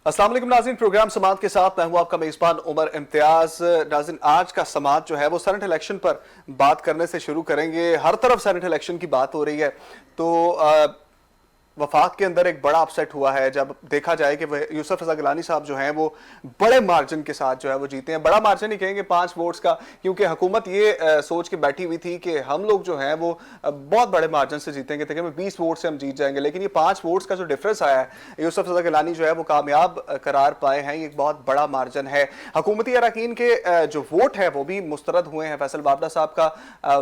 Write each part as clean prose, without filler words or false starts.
अस्सलाम वालेकुम नाज़रीन, प्रोग्राम समात के साथ मैं हूं आपका मेज़बान उमर इम्तियाज। नाज़रीन, आज का समात जो है वो सेनेट इलेक्शन पर बात करने से शुरू करेंगे। हर तरफ सेनेट इलेक्शन की बात हो रही है, तो वफाक के अंदर एक बड़ा अपसेट हुआ है जब देखा जाए कि यूसुफ रजा गिलानी साहब जो हैं वो बड़े मार्जिन के साथ जो है वो जीते हैं। बड़ा मार्जिन ही कहेंगे 5 वोट्स का, क्योंकि हुकूमत ये सोच के बैठी हुई थी कि हम लोग जो हैं वो बहुत बड़े मार्जिन से जीतेंगे, तकरीबन 20 वोट से हम जीत जाएंगे। लेकिन ये 5 वोट्स का जो डिफरेंस आया है, यूसुफ रजा गिलानी जो है वो कामयाब करार पाए हैं। ये एक बहुत बड़ा मार्जिन है। हुकूमती अरकान के जो वोट है वो भी मुस्तरद हुए हैं। फैसल बाबला साहब का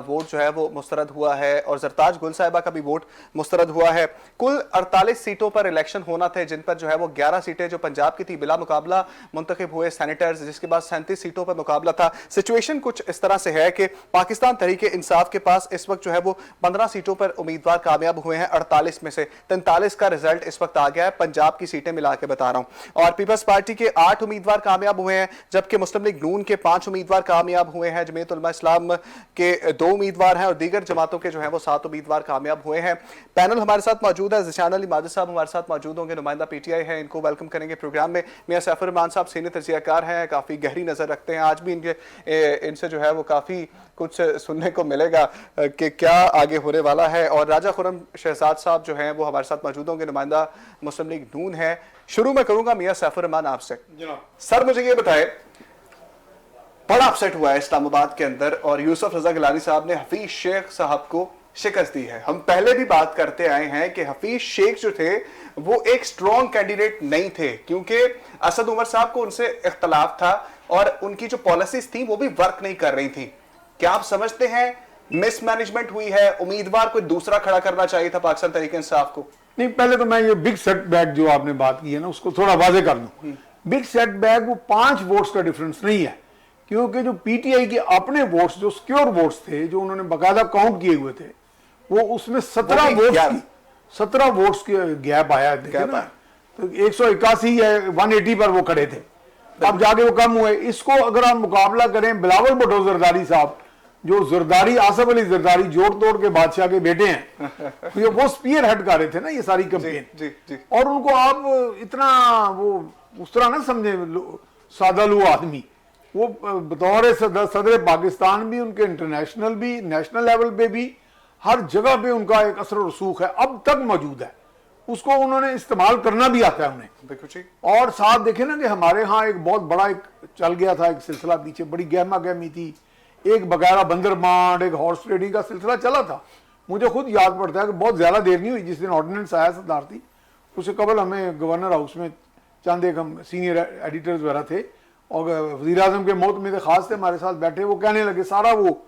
वोट जो है वो मुस्तरद हुआ है और जरताज गुल साहिबा का भी वोट मुस्तरद हुआ है। कुल 48 सीटों पर इलेक्शन होना थे, जिन पर जो है वो 11 सीटें जो पंजाब की थी बिला मुकाबला मुंतखब हुए सेनेटर्स, जिसके बाद 37 सीटों पर मुकाबला था। सिचुएशन कुछ इस तरह से है कि पाकिस्तान तहरीक इंसाफ के पास इस वक्त जो है वो 15 सीटों पर उम्मीदवार कामयाब हुए हैं। 48 में से 43 का रिजल्ट इस वक्त आ गया है, पंजाब की सीटें मिला के बता रहा हूं। और पीपल्स पार्टी के 8 उम्मीदवार कामयाब हुए हैं, जबकि मुस्लिम लीग नून के 5 उम्मीदवार कामयाब हुए हैं, जमीयत उलमा इस्लाम के 2 उम्मीदवार हैं और दीगर जमातों के जो है वो 7 उम्मीदवार कामयाब हुए हैं। पैनल हमारे साथ मौजूद है। ज़िशान अली माजिद साहब हमारे साथ मौजूद होंगे, नुमाइंदा पीटीआई है, इनको वेलकम करेंगे प्रोग्राम में। मियां सैफुर रहमान साहब सीनियर तजियाकार हैं, काफ़ी गहरी नज़र रखते हैं। आज भी इनसे जो है वो काफ़ी कुछ सुनने को मिलेगा कि क्या आगे होने वाला है। और राजा खुरम शहजाद साहब जो हैं वो हमारे साथ मौजूद होंगे, नुमाइंदा मुस्लिम लीग नून है। शुरू में करूंगा मियां सैफुर रहमान आपसे। सर, मुझे ये बताए, बड़ा अपसेट हुआ है इस्लामाबाद के अंदर और यूसुफ रजा गिलानी साहब ने हफीज शेख साहब को शिकस्त दी है। हम पहले भी बात करते आए हैं कि हफीज शेख जो थे वो एक स्ट्रॉन्ग कैंडिडेट नहीं थे, क्योंकि असद उमर साहब को उनसे इख्तलाफ था और उनकी जो पॉलिसीज थी वो भी वर्क नहीं कर रही थी। क्या आप समझते हैं मिसमैनेजमेंट हुई है, उम्मीदवार कोई दूसरा खड़ा करना चाहिए था पाकिस्तान तहरीक इंसाफ को? नहीं, पहले तो मैं ये बिग सेटबैक जो आपने बात की है ना उसको थोड़ा वाजे कर दूं। बिग सेटबैक वो 5 वोट्स का डिफरेंस नहीं है, क्योंकि जो पीटीआई के अपने वोट्स जो सिक्योर वोट्स थे, जो उन्होंने बाकायदा काउंट किए हुए थे, वो उसमें 17 वोट्स के गैप आया ना, तो 181 या 180 पर वो खड़े थे। अब जाके वो कम हुए। इसको अगर आप मुकाबला करें बिलावल भुट्टो जरदारी साहब, जो जरदारी आसफ अली जरदारी जोड़ तोड़ के बादशाह के बेटे हैं, वो स्पीयर हेड कर रहे थे ना ये सारी कैंपेन। और उनको आप इतना वो उस तरह ना समझे सादालू आदमी, वो बतौर सदर पाकिस्तान भी, उनके इंटरनेशनल भी, नेशनल लेवल पे भी, हर जगह पे उनका एक असर और रसूख है, अब तक मौजूद है। उसको उन्होंने इस्तेमाल करना भी आता है उन्हें। और साथ देखें ना कि हमारे यहाँ एक बहुत बड़ा एक चल गया था एक सिलसिला, पीछे बड़ी गहमा गहमी थी, एक बगैरा बंदर मांड, एक हॉर्स ट्रेडिंग का सिलसिला चला था। मुझे खुद याद पड़ता है कि बहुत ज्यादा देर नहीं हुई जिस दिन ऑर्डिनेंस आया सदारती, उससे कबल हमें गवर्नर हाउस में चंद एक हम सीनियर एडिटर्स वगैरह थे और वज़ीर आज़म के मोहतमिद खास थे हमारे साथ बैठे, वो कहने लगे सारा वो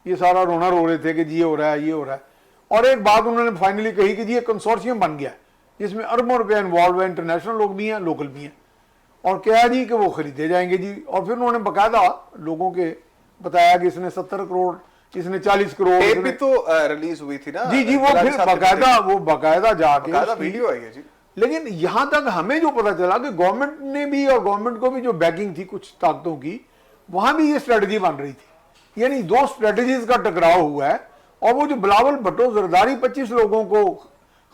ये सारा रोना रो रहे थे कि जी ये हो रहा है, ये हो रहा है। और एक बात उन्होंने फाइनली कही कि जी ये कंसोर्शियम बन गया जिसमें अरबों रुपया इन्वॉल्व है, इंटरनेशनल लोग भी हैं, लोकल भी हैं, और क्या जी कि वो खरीदे जाएंगे जी। और फिर उन्होंने बाकायदा लोगों के बताया कि इसने 70 करोड़, इसने 40 करोड़ भी तो रिलीज हुई थी ना। जी जी, वो फिर बाकायदा जाके वीडियो आई है जी। लेकिन यहां तक हमें जो पता चला कि गवर्नमेंट ने भी और गवर्नमेंट को भी जो बैकिंग थी कुछ ताकतों की, वहां भी ये स्ट्रेटजी बन रही थी। यानी 2 स्ट्रेटजीज का टकराव हुआ है। और वो जो बिलावल भुट्टो जरदारी 25 लोगों को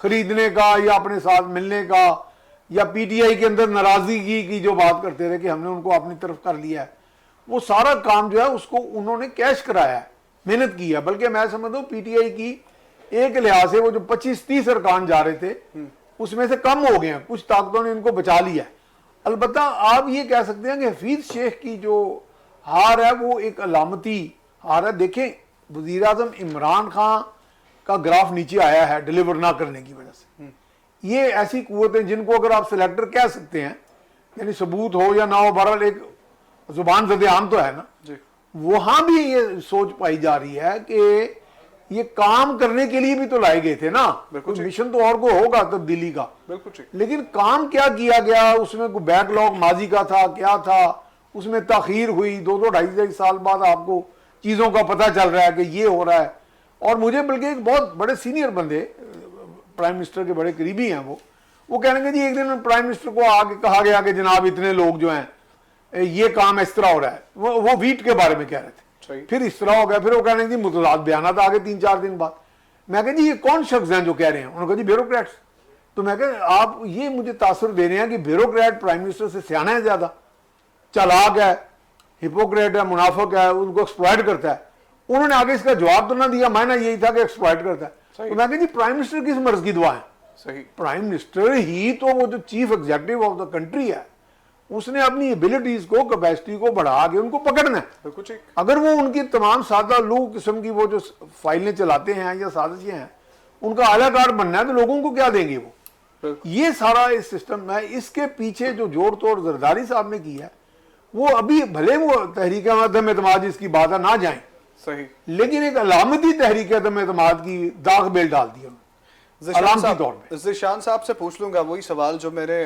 खरीदने का या अपने साथ मिलने का या पीटीआई के अंदर नाराजगी की जो बात करते थे कि हमने उनको अपनी तरफ कर लिया है, वो सारा काम जो है उसको उन्होंने कैश कराया है, मेहनत की है। बल्कि मैं समझता हूँ पीटीआई की एक लिहाज से वो जो 25-30 अरकान जा रहे थे उसमें से कम हो गए हैं, कुछ ताकतों ने इनको बचा लिया है। अलबत्ता आप ये कह सकते हैं कि हफीज शेख की जो हार है वो एक अलामती हार है। देखें, वजीर आजम इमरान खान का ग्राफ नीचे आया है डिलीवर ना करने की वजह से। ये ऐसी कुव्वतें जिनको अगर आप सिलेक्टर कह सकते हैं, यानी सबूत हो या ना हो, बहरहाल एक जुबान ज़द-ए-आम तो है ना, वहां भी ये सोच पाई जा रही है कि ये काम करने के लिए भी तो लाए गए थे ना, मिशन तो और को होगा तब्दीली का, लेकिन काम क्या किया गया, उसमें कोई बैकलॉग माजी का था, क्या था, उसमें ताखीर हुई, 2-2 ढाई साल बाद आपको चीजों का पता चल रहा है कि ये हो रहा है। और मुझे बल्कि एक बहुत बड़े सीनियर बंदे, प्राइम मिनिस्टर के बड़े करीबी हैं, वो कहने के जी एक दिन प्राइम मिनिस्टर को आगे कहा गया कि जनाब इतने लोग जो हैं ये काम इस तरह हो रहा है, वो वीट के बारे में कह रहे थे, फिर इस तरह हो गया, फिर वो कहने जी मुतजाद बयान आ गए 3-4 दिन बाद। मैं कह जी ये कौन शख्स हैं जो कह रहे हैं? उन्होंने कहा जी ब्यूरोक्रेट्स। तो मैं कह आप ये मुझे तासुर दे रहे हैं कि ब्यूरोक्रेट प्राइम मिनिस्टर से सियाना है, ज्यादा चालाक है, हिपोक्रेट है, मुनाफिक है, उनको एक्सप्लॉइट करता है। उन्होंने आगे इसका जवाब तो ना दिया, मायना यही था कि एक्सप्लॉइट करता है। तो मैं कह जी प्राइम मिनिस्टर किस मर्ज की दुआ है? सही। प्राइम मिनिस्टर ही तो वो जो chief executive of the country है, उसने अपनी एबिलिटीज को, कैपेसिटी को बढ़ा के उनको पकड़ना है। अगर वो उनकी तमाम सादा लू किस्म की वो जो फाइलें चलाते हैं या साजिशें हैं, उनका आला कार्ड बनना है, तो लोगों को क्या देंगे वो? ये सारा इस सिस्टम है। इसके पीछे जो जोड़ तोड़ जरदारी साहब ने की है, वो अभी भले वो तहरीक अदम एतमाद इसकी बात ना जाए, सही, लेकिन एक अलामती तहरीक अदम एतमाद की दाग बेल डाल दी उन्होंने। ज़िशान साहब से पूछ लूंगा वही सवाल जो मैंने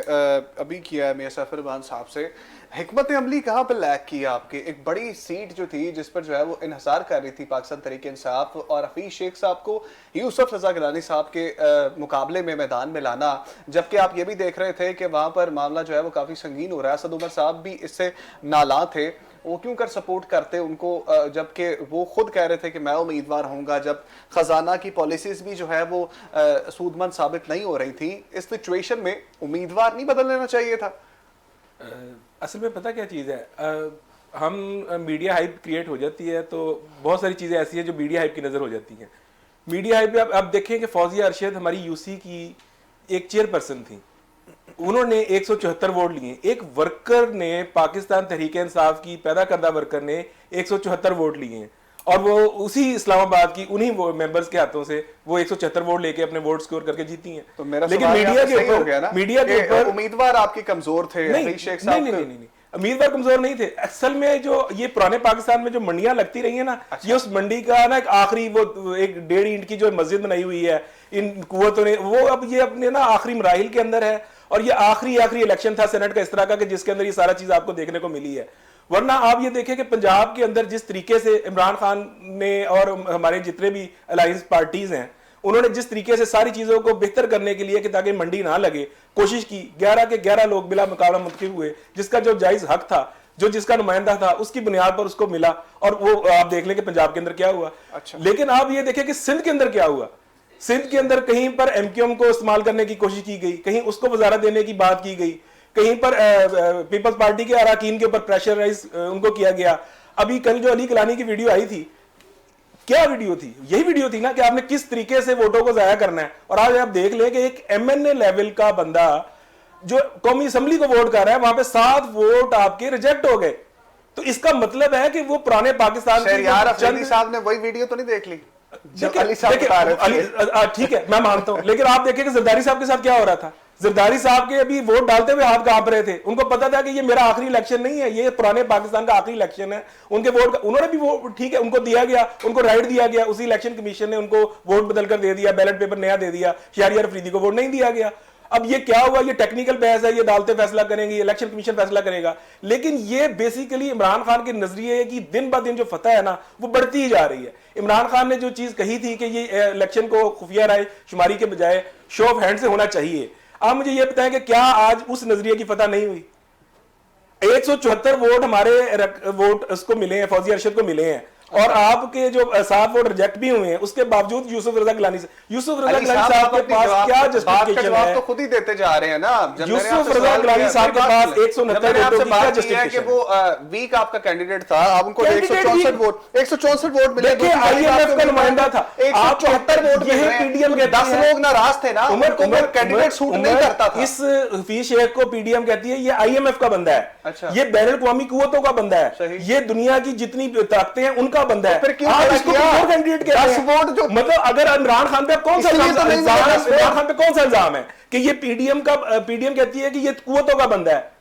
अभी किया है मियां सैफुर रहमान साहब से। हिकमत अमली कहाँ पर लैक की आपके? एक बड़ी सीट जो थी जिस पर जो है वो इन्हिसार कर रही थी पाकिस्तान तहरीक इंसाफ, और हफीज शेख साहब को यूसुफ रजा गिलानी साहब के मुकाबले में मैदान में लाना, जबकि आप ये भी देख रहे थे कि वहाँ पर मामला जो है वो काफ़ी संगीन हो रहा है। असद उमर साहब भी इससे नाला थे, वो क्यों कर सपोर्ट करते उनको, जबकि वो खुद कह रहे थे कि मैं उम्मीदवार होऊंगा, जब खजाना की पॉलिसीज भी जो है वो सूदमंद साबित नहीं हो रही थी। इस सिचुएशन में उम्मीदवार नहीं बदल लेना चाहिए था? असल में पता क्या चीज़ है, हम मीडिया हाइप क्रिएट हो जाती है तो बहुत सारी चीज़ें ऐसी हैं जो मीडिया हाइप की नज़र हो जाती हैं। मीडिया हाइप पे आप देखें कि फौजिया अरशद हमारी यूसी की एक चेयरपर्सन थी, उन्होंने 174 वोट लिए। एक वर्कर ने, पाकिस्तान तहरीक इंसाफ की पैदा करदा वर्कर ने 174 वोट लिए हैं, और वो उसी इस्लामाबाद की उन्हीं मेंबर्स के हाथों से वो 174 वोट लेके अपने वोट स्कोर करके जीती हैं। तो मेरा लेकिन मीडिया के ऊपर उम्मीदवार आपके कमजोर थे। नहीं, उम्मीदवार कमजोर नहीं थे। असल में जो ये पुराने पाकिस्तान में जो मंडियां लगती रही है ना, ये उस मंडी का ना एक आखिरी वो एक 1.5 ईंट की जो मस्जिद बनाई हुई है इन कुव्वतों ने, वो अब ये अपने ना आखिरी मराहिल के अंदर है। और ये आखिरी इलेक्शन था सेनेट का इस तरह का कि जिसके अंदर ये सारा चीज आपको देखने को मिली है। वरना आप ये देखें कि पंजाब के अंदर जिस तरीके से इमरान खान ने और हमारे जितने भी अलायंस पार्टीज हैं, उन्होंने जिस तरीके से सारी चीजों को बेहतर करने के लिए कि ताकि मंडी ना लगे कोशिश की, 11 के 11 लोग बिला मुकाबला मुंतखब हुए, जिसका जो जायज हक था, जो जिसका नुमाइंदा था, उसकी बुनियाद पर उसको मिला। और वो आप देख लें कि पंजाब के अंदर क्या हुआ। अच्छा। लेकिन आप ये देखें कि सिंध के अंदर क्या हुआ। सिंध के अंदर कहीं पर एमक्यूएम को इस्तेमाल करने की कोशिश की गई, कहीं उसको वजारत देने की बात की गई, कहीं पर पीपल्स पार्टी के अरकान के ऊपर प्रेशराइज उनको किया गया। अभी कल जो अली गिलानी की वीडियो आई थी, क्या वीडियो थी? यही वीडियो थी ना कि आपने किस तरीके से वोटों को जाया करना है। और आज आप देख लें कि एक एमएनए लेवल का बंदा जो कौमी असेंबली को वोट कर रहा है, वहां पे 7 वोट आपके रिजेक्ट हो गए। तो इसका मतलब है कि वो पुराने पाकिस्तान साहब ने वही वीडियो तो नहीं देख ली? ठीक है, मैं मानता हूं, लेकिन आप देखिए कि जरदारी साहब के साथ क्या हो रहा था। जरदारी साहब के अभी वोट डालते हुए हाथ कांप रहे थे, उनको पता था कि ये मेरा आखिरी इलेक्शन नहीं है, ये पुराने पाकिस्तान का आखिरी इलेक्शन है। उनके वोट उन्होंने भी वो ठीक है, उनको दिया गया, उनको राइट दिया गया, उसी इलेक्शन कमीशन ने उनको वोट बदलकर दे दिया, बैलेट पेपर नया दे दिया, शहरियार अफरीदी को वोट नहीं दिया गया। अब ये क्या हुआ? ये टेक्निकल बहस है, ये अदालतें फैसला करेंगी, इलेक्शन कमीशन फैसला करेगा। लेकिन ये बेसिकली इमरान खान के नजरिए की दिन ब दिन जो फतह है ना, वो बढ़ती ही जा रही है। इमरान खान ने जो चीज कही थी कि ये इलेक्शन को खुफिया राय शुमारी के बजाय शो ऑफ हैंड से होना चाहिए, आप मुझे ये बताएं कि क्या आज उस नजरिए की फतह नहीं हुई? 174 वोट हमारे वोट उसको मिले हैं, फौजिया अरशद को मिले हैं, और आपके जो 7 वोट रिजेक्ट भी हुए हैं, उसके बावजूद यूसुफ रजा गिलानी साहब के पास क्या जस्टिफिकेशन है? तो खुद ही देते जा रहे हैं ना। यूसुफ रजा गिलानी साहब के पास 169 वोटों की क्या जस्टिफिकेशन है? कि वो वीक आपका कैंडिडेट था, आप उनको 164 वोट मिले। देखिए आईएमएफ का नुमाइंदा था, 174 वोट मिले, पीडीएम के 10 लोग नाराज थे ना, उनको कैंडिडेट सूट नहीं करता था। इस हफीज शेख को पीडीएम कहती है, ये आईएमएफ का बंदा है। अच्छा। ये बैनुल अक़वामी कुव्वतों का बंदा है, ये दुनिया की जितनी ताकतें हैं उनका बंदा है। फिर क्यों कैंडिडेट कहते हैं? जो मतलब अगर इमरान खान पे कौन सा इल्जाम है कि ये पीडीएम कहती है कि ये कुव्वतों का बंदा है?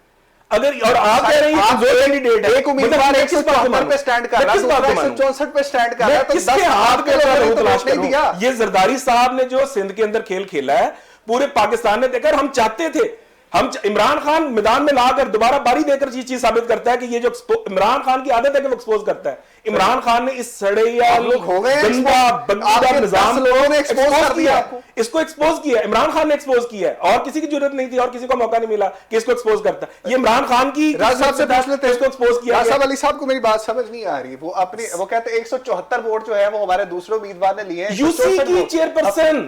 अगर और आप कह रहे हैं दो कैंडिडेट है, एक उम्मीदवार 174 पे स्टैंड कर रहा है, 164 पे स्टैंड कर रहा है, तो किसके हाथ पे तलाश नहीं दिया? ये जरदारी साहब ने जो सिंध के अंदर खेल खेला है, पूरे पाकिस्तान ने देखकर हम चाहते थे, हम इमरान खान मैदान में लाकर दोबारा बारी देकर ये चीज साबित करता है कि ये जो इमरान खान की आदत है कि वो एक्सपोज करता है। इमरान खान ने इस सड़े आप लोग हो गए गंदा expose। बदबूदार आपके निजाम 10 लोगों ने expose expose कर दिया किया। आपको। इसको एक्सपोज किया इमरान खान ने, एक्सपोज किया है, और किसी की जरूरत नहीं थी और किसी को मौका नहीं मिला कि इसको एक्सपोज करता। ये इमरान खान की राज साहब से पूछ लेते हैं, इसको एक्सपोज किया राज गया। साहब, अली साहब को मेरी बात समझ नहीं आ रही। वो कहते हैं 174 वोट जो है वो हमारे दूसरे उम्मीदवार ने लिए हैं। यूसी 164 की वोट। चेयरपर्सन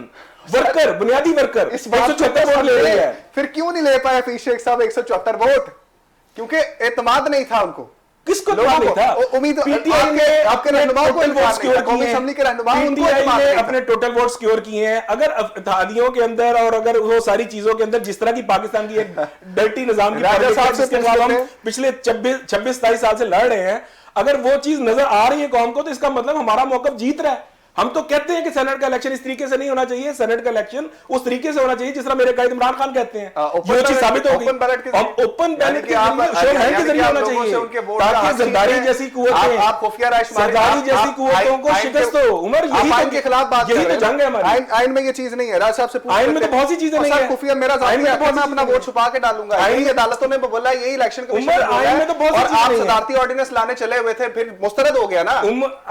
वर्कर, बुनियादी वर्कर इस बात 174 वोट ले रही है। फिर क्यों नहीं ले पाए हफीज शेख साहब 174 वोट? क्योंकि एतमाद नहीं था उनको। किसको लोगों नहीं को था? उम्मीद पीटीआई ने आपके रहनुमाओं को टोटल वोट सिक्योर कौमी किए असेंबली के रहनुमा उनको पीटीआई एतमाद ने नहीं था। अपने टोटल वोट सिक्योर किए हैं। अगर इत्तेहादियों के अंदर और अगर वो सारी चीजों के अंदर जिस तरह की पाकिस्तान की एक डर्टी निजाम की राजा पॉलिटिक्स है, साहब से जिसके पूछ खिलाफ हम लेते हैं। पिछले 26-27 साल से लड़ रहे हैं, अगर वो चीज नजर आ रही है कौम को, तो इसका मतलब हमारा मौकफ जीत रहा है। हम तो कहते हैं कि सेनेट का इलेक्शन इस तरीके से नहीं होना चाहिए, सेनेट का इलेक्शन उस तरीके से होना चाहिए जिस तरह मेरे कायद इमरान खान कहते हैं। ये चीज साबित हो गई। ओपन बैलेट के ओपन बैलेट के जरिए होना चाहिए, ताकि जरदारी जैसी कुव्वतें, आप खुफिया राय शुमारी, सरदारी जैसी कुव्वतों को शिकस्त हो। उमर यही आइन के खिलाफ बात यही कर तो रहे जंग है हैं। हमारी। आइन में ये चीज नहीं है। राज साहब से पूछ आइन में लेते तो हैं। बहुत सी चीजें और नहीं सर, है। खुफिया मेरा आइन में तो बहुत मैं सी अपना चीजें वोट छुपा के डालूंगा। आइन यही में- अदालतों ने बोला, यही इलेक्शन कमीशन उमर, ने बोला आइन है। में तो बहुत सी और चीजें आप नहीं है। सदारती ऑर्डिनेंस लाने चले हुए थे, फिर मुस्तरद हो गया ना।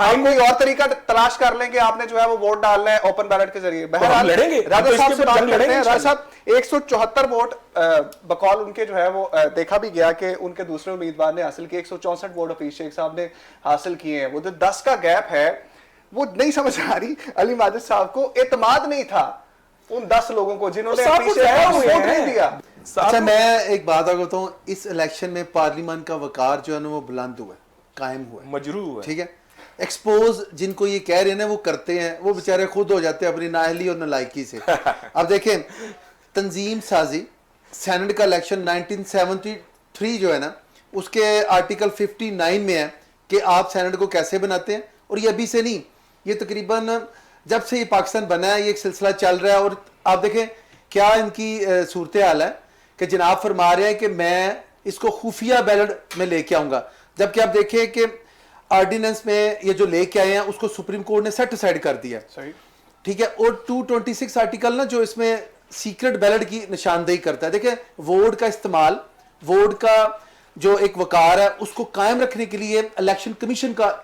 आइन कोई और तरीका तलाश कर लेंगे, आपने जो है वो वोट डालना है ओपन बैलेट के जरिए। बहरहाल लड़ेंगे। राजा तो साहब इसके से ऊपर बात जंग करते हैं। लड़ेंगे राजा साहब, 174 वोट बकौल उनके जो है वो देखा भी गया कि उनके दूसरे उम्मीदवार ने हासिल किए। 164 वोट हफीज शेख साहब ने हासिल किए हैं। वो जो 10 का गैप है वो नहीं समझ आ रही अली माजिद साहब को। एतमाद नहीं था उन 10 लोगों को जिन्होंने सब हफीज कुछ शेख आया साहब को हुए वोट हैं। नहीं दिया। अच्छा, मैं एक बात आपको बताऊं, इस इलेक्शन में पार्लियामेंट का वकार जो है ना वो बुलंद हुआ है, कायम हुआ है, मजरू है। ठीक है। एक्सपोज जिनको ये कह रहे हैं ना वो करते हैं, वो बेचारे खुद हो जाते हैं अपनी नाअहली और नालायकी से। अब देखें, तंजीम साजी सेनेट का इलेक्शन 1973 जो है ना, उसके आर्टिकल 59 में है कि आप सेनेट को कैसे बनाते हैं। और ये अभी से नहीं, ये तकरीबन जब से ये पाकिस्तान बना है ये एक सिलसिला चल रहा है। और आप देखें क्या इनकी सूरत हाल है कि जनाब फरमा रहे हैं कि मैं इसको खुफिया बैलेट में लेके आऊंगा, जबकि आप देखें कि ऑर्डिनेंस में ये जो लेके आए हैं उसको सुप्रीम कोर्ट ने सेट असाइड कर दिया, सही, ठीक है। और 226 आर्टिकल ना जो इसमें सीक्रेट बैलेट की निशानदेही करता है। देखिए, वोट का इस्तेमाल, वोट का जो एक वकार है उसको कायम रखने के लिए इलेक्शन कमीशन का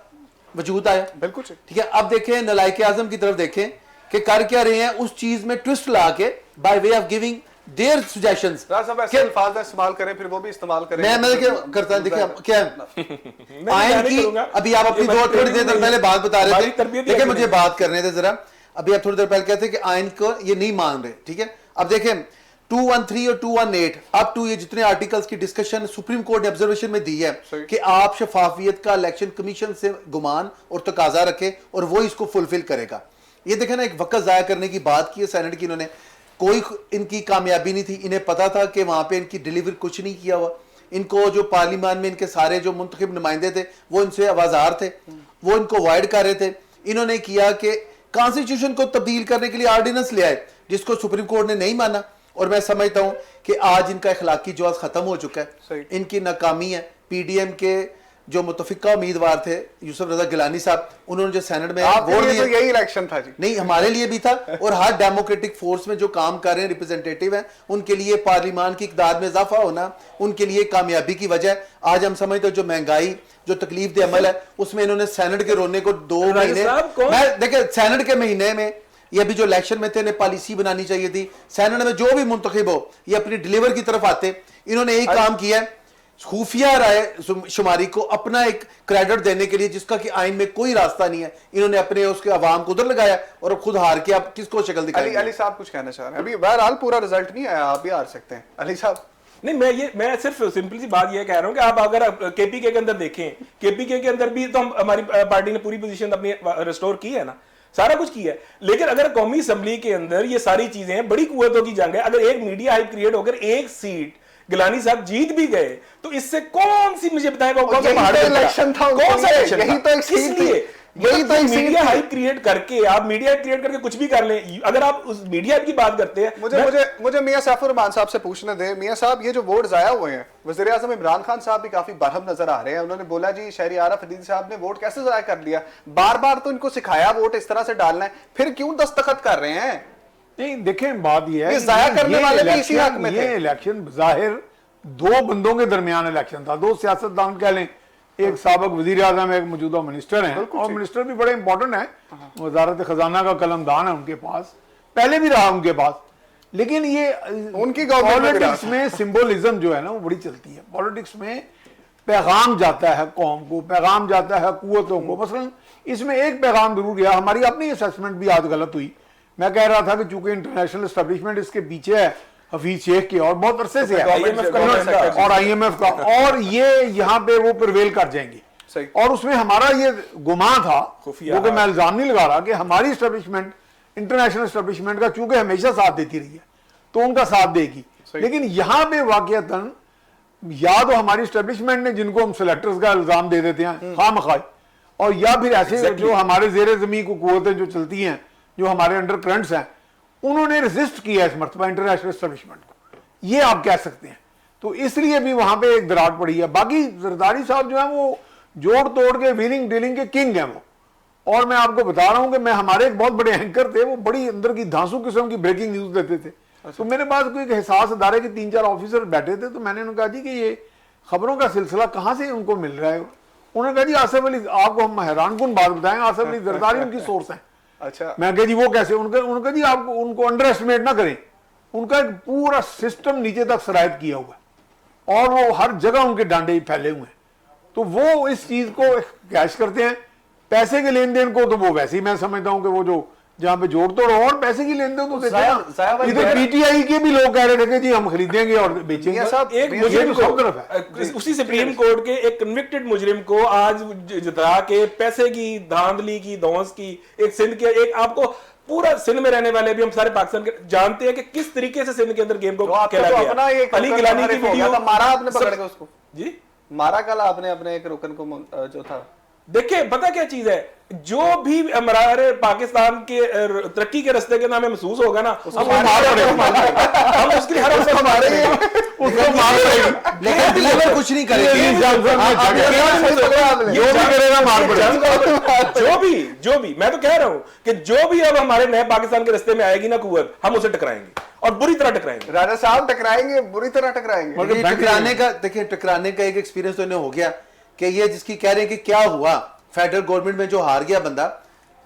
वजूद आया, बिल्कुल ठीक है। अब देखें नलायक आजम की तरफ देखें कि कर क्या रहे हैं, उस चीज में ट्विस्ट ला के by way of giving their suggestions. Raj sahab ऐसे अल्फाज इस्तेमाल करें फिर वो भी इस्तेमाल करें। मैं क्या करता है, देखिए क्या आयन की, अभी आप अपनी थोड़ी देर तक पहले बात बता रहे थे, देखिए मुझे बात करने थे जरा। अभी आप थोड़ी देर पहले कहते हैं कि आयन को ये नहीं मान रहे, ठीक है। अब देखें 213 और 218 अप टू ये जितने आर्टिकल्स की डिस्कशन सुप्रीम कोर्ट ने ऑब्जर्वेशन में दी है कि आप शफाफियत का इलेक्शन कमीशन से गुमान और तकाजा रखे और वो इसको फुलफिल करेगा। ये देखें ना, एक वक्त जाया करने की बात की है सेनेट की, इन्होंने कोई इनकी कामयाबी नहीं थी। इन्हें पता था कि वहां पे इनकी डिलीवरी कुछ नहीं किया हुआ। इनको जो पार्लियामान में इनके सारे जो मुंतखब नुमाइंदे थे वो इनसे आवाजार थे, वो इनको अवॉइड कर रहे थे। इन्होंने किया कि कॉन्स्टिट्यूशन को तब्दील करने के लिए ऑर्डिनेंस ले आए जिसको सुप्रीम कोर्ट ने नहीं माना। और मैं समझता हूं कि आज इनका इखलाकी जवाब खत्म हो चुका है, इनकी नाकामी है। पीडीएम के जो मुतफिका उम्मीदवार थे यूसुफ रजा गिलानी साहब, उन्होंने जो सेनेट में वोट दिया, तो यही इलेक्शन था जी। नहीं, हमारे लिए भी था। और हर डेमोक्रेटिक फोर्स में जो काम कर रहे हैं रिप्रेजेंटेटिव हैं, उनके लिए पार्लियामान की इक़दार में इजाफा होना उनके लिए कामयाबी की वजह है। आज हम समझते हैं जो महंगाई, जो तकलीफ दे अमल है, उसमें इन्होंने सेनेट के रोने को 2 महीने, मैं देखिए सेनेट के महीने में ये अभी जो इलेक्शन में थे इन्हें पॉलिसी बनानी चाहिए थी। सेनेट में जो भी मुंतखब हो ये अपनी डिलीवर की तरफ आते। इन्होंने एक काम किया है, खुफिया राय शुमारी को अपना एक क्रेडिट देने के लिए जिसका कि आइन में कोई रास्ता नहीं है, इन्होंने अपने उसके अवाम को उधर लगाया और खुद हार के आप किसको शक्ल दिखाएंगे। अली साहब कुछ कहना चाह रहे हैं। अभी बहरहाल पूरा रिजल्ट नहीं आया, आप भी हार सकते हैं अली साहब। नहीं, मैं सिर्फ सिंपल सी बात ये कह रहा हूं कि आप अगर केपीके के अंदर देखें, केपीके के अंदर भी तो हमारी पार्टी ने पूरी पोजीशन अपनी रिस्टोर की है ना, सारा कुछ किया है। लेकिन अगर कौमी असेंबली के अंदर ये सारी चीजें हैं, बड़ी कुव्वतों की जंग है, अगर एक मीडिया हाइप क्रिएट होकर एक सीट गिलानी साहब जीत भी गए तो इससे कौन सी, मुझे बताएं कौन सा इलेक्शन था, कौन सा इलेक्शन, यही तो एक सीट थी, यही तो मीडिया हाइप क्रिएट करके आप मीडिया क्रिएट करके कुछ भी कर लें। अगर आप उस मीडिया की बात करते हैं, मुझे मियां सैफुर रहमान साहब से पूछने दें। मियां साहब, ये जो वोट जाया हुए हैं, वज़ीर आज़म इमरान खान साहब भी काफी बरहम नजर आ रहे हैं। उन्होंने बोला जी शहरी आरफ हदीद साहब ने वोट कैसे जाया कर दिया, बार बार तो इनको सिखाया वोट इस तरह से डालना है, फिर क्यों दस्तखत कर रहे हैं। नहीं, देखें बात यह है, जाया करने वाले भी इसी हक में थे। ये इलेक्शन जाहिर 2 बंदों के दरमियान इलेक्शन था, 2 सियासतदान कह लें एक साबिक वजीर आजम, एक मौजूदा मिनिस्टर हैं, और मिनिस्टर भी बड़े इंपॉर्टेंट हैं, वजारत खजाना का कलमदान है उनके पास, पहले भी रहा उनके पास। लेकिन ये उनकी पॉलिटिक्स में सिंबोलिज्म जो है ना वो बड़ी चलती है। पॉलिटिक्स में पैगाम जाता है कौम को, पैगाम जाता है कुव्वतों को। मसलन इसमें एक पैगाम जरूर गया, हमारी अपनी असेसमेंट भी आज गलत हुई। मैं कह रहा था कि चूंकि इंटरनेशनल एस्टेब्लिशमेंट इसके पीछे है हफीज शेख के, और बहुत अरसे से है, और IMF का, और ये यहाँ पे वो प्रिवेल कर जाएंगे। और उसमें हमारा ये गुमान था, क्योंकि मैं इल्जाम नहीं लगा रहा, कि हमारी एस्टेब्लिशमेंट इंटरनेशनल एस्टेब्लिशमेंट का चूंकि हमेशा साथ देती रही है तो उनका साथ देगी। लेकिन यहाँ पे वाकईतन या तो हमारी एस्टेब्लिशमेंट ने, जिनको हम सिलेक्टर्स का इल्जाम दे देते हैं खामखाई, और या फिर ऐसे जो हमारे जेर जमीन को कुव्वतें जो चलती हैं, जो हमारे अंडर करंट्स हैं, उन्होंने रेजिस्ट किया इस मरतबा इंटरनेशनल एस्टेब्लिशमेंट को, ये आप कह सकते हैं। तो इसलिए भी वहां पे एक दरार पड़ी है। बाकी जरदारी साहब जो है वो जोड़ तोड़ के व्हीलिंग डीलिंग के किंग हैं वो। और मैं आपको बता रहा हूं कि मैं, हमारे एक बहुत बड़े एंकर थे, वो बड़ी अंदर की धांसू किस्म की ब्रेकिंग न्यूज देते थे। तो मेरे पास कोई हिसास अदारे के 3-4 ऑफिसर बैठे थे, तो मैंने उन्हें कहा जी कि ये खबरों का सिलसिला कहाँ से उनको मिल रहा है। उन्होंने कहा जी आसिफ अली, आपको हम हैरान कुन बात बताएं, आसिफ अली जरदारी उनकी सोर्स है। अच्छा, मैं कहा जी वो कैसे? उनका जी आप उनको अंडर एस्टिमेट ना करें, उनका एक पूरा सिस्टम नीचे तक सरायत किया हुआ है, और वो हर जगह उनके डांडे फैले हुए हैं। तो वो इस चीज को कैश करते हैं। पैसे के लेन देन को तो वो वैसे ही मैं समझता हूं कि वो जो जहां पे जोड़ तोड़ और पैसे की लेन देन तो देते हैं। इधर PTI के भी लोग कह रहे थे कि जी हम खरीदेंगे और बेचेंगे। एक मुजरिम को, उसी सुप्रीम कोर्ट के एक कन्विक्टेड मुजरिम को आज जिता के पैसे की धांधली की धौंस की, एक सिंध के, एक आपको पूरा सिंध में रहने वाले भी हम सारे पाकिस्तान के जानते हैं कि किस तरीके से सिंध के अंदर गेम को खेला गया। अली गिलानी की वीडियो मारा आपने पकड़ के उसको, जी मारा कल आपने अपने एक रुकन को जो था। देखिए पता क्या चीज है, जो भी हमारे पाकिस्तान के तरक्की के रास्ते के नाम में महसूस होगा ना, हम उसके हर अवसर मारेंगे, उसको मारेंगे, लेकिन डिलीवर कुछ नहीं करेंगे। जो भी करेगा मार पड़ेगा। जो भी मैं तो कह रहा हूं कि जो भी अब हमारे नए पाकिस्तान के रास्ते में आएगी ना कुव्वत, हम उसे टकराएंगे और बुरी तरह टकराएंगे। राजा साहब टकराएंगे, बुरी तरह टकराएंगे। टकराने का देखिए, टकराने का एक एक्सपीरियंस तो इन्हें हो गया कि ये जिसकी कह रहे हैं कि क्या हुआ फेडरल गवर्नमेंट में, जो हार गया बंदा,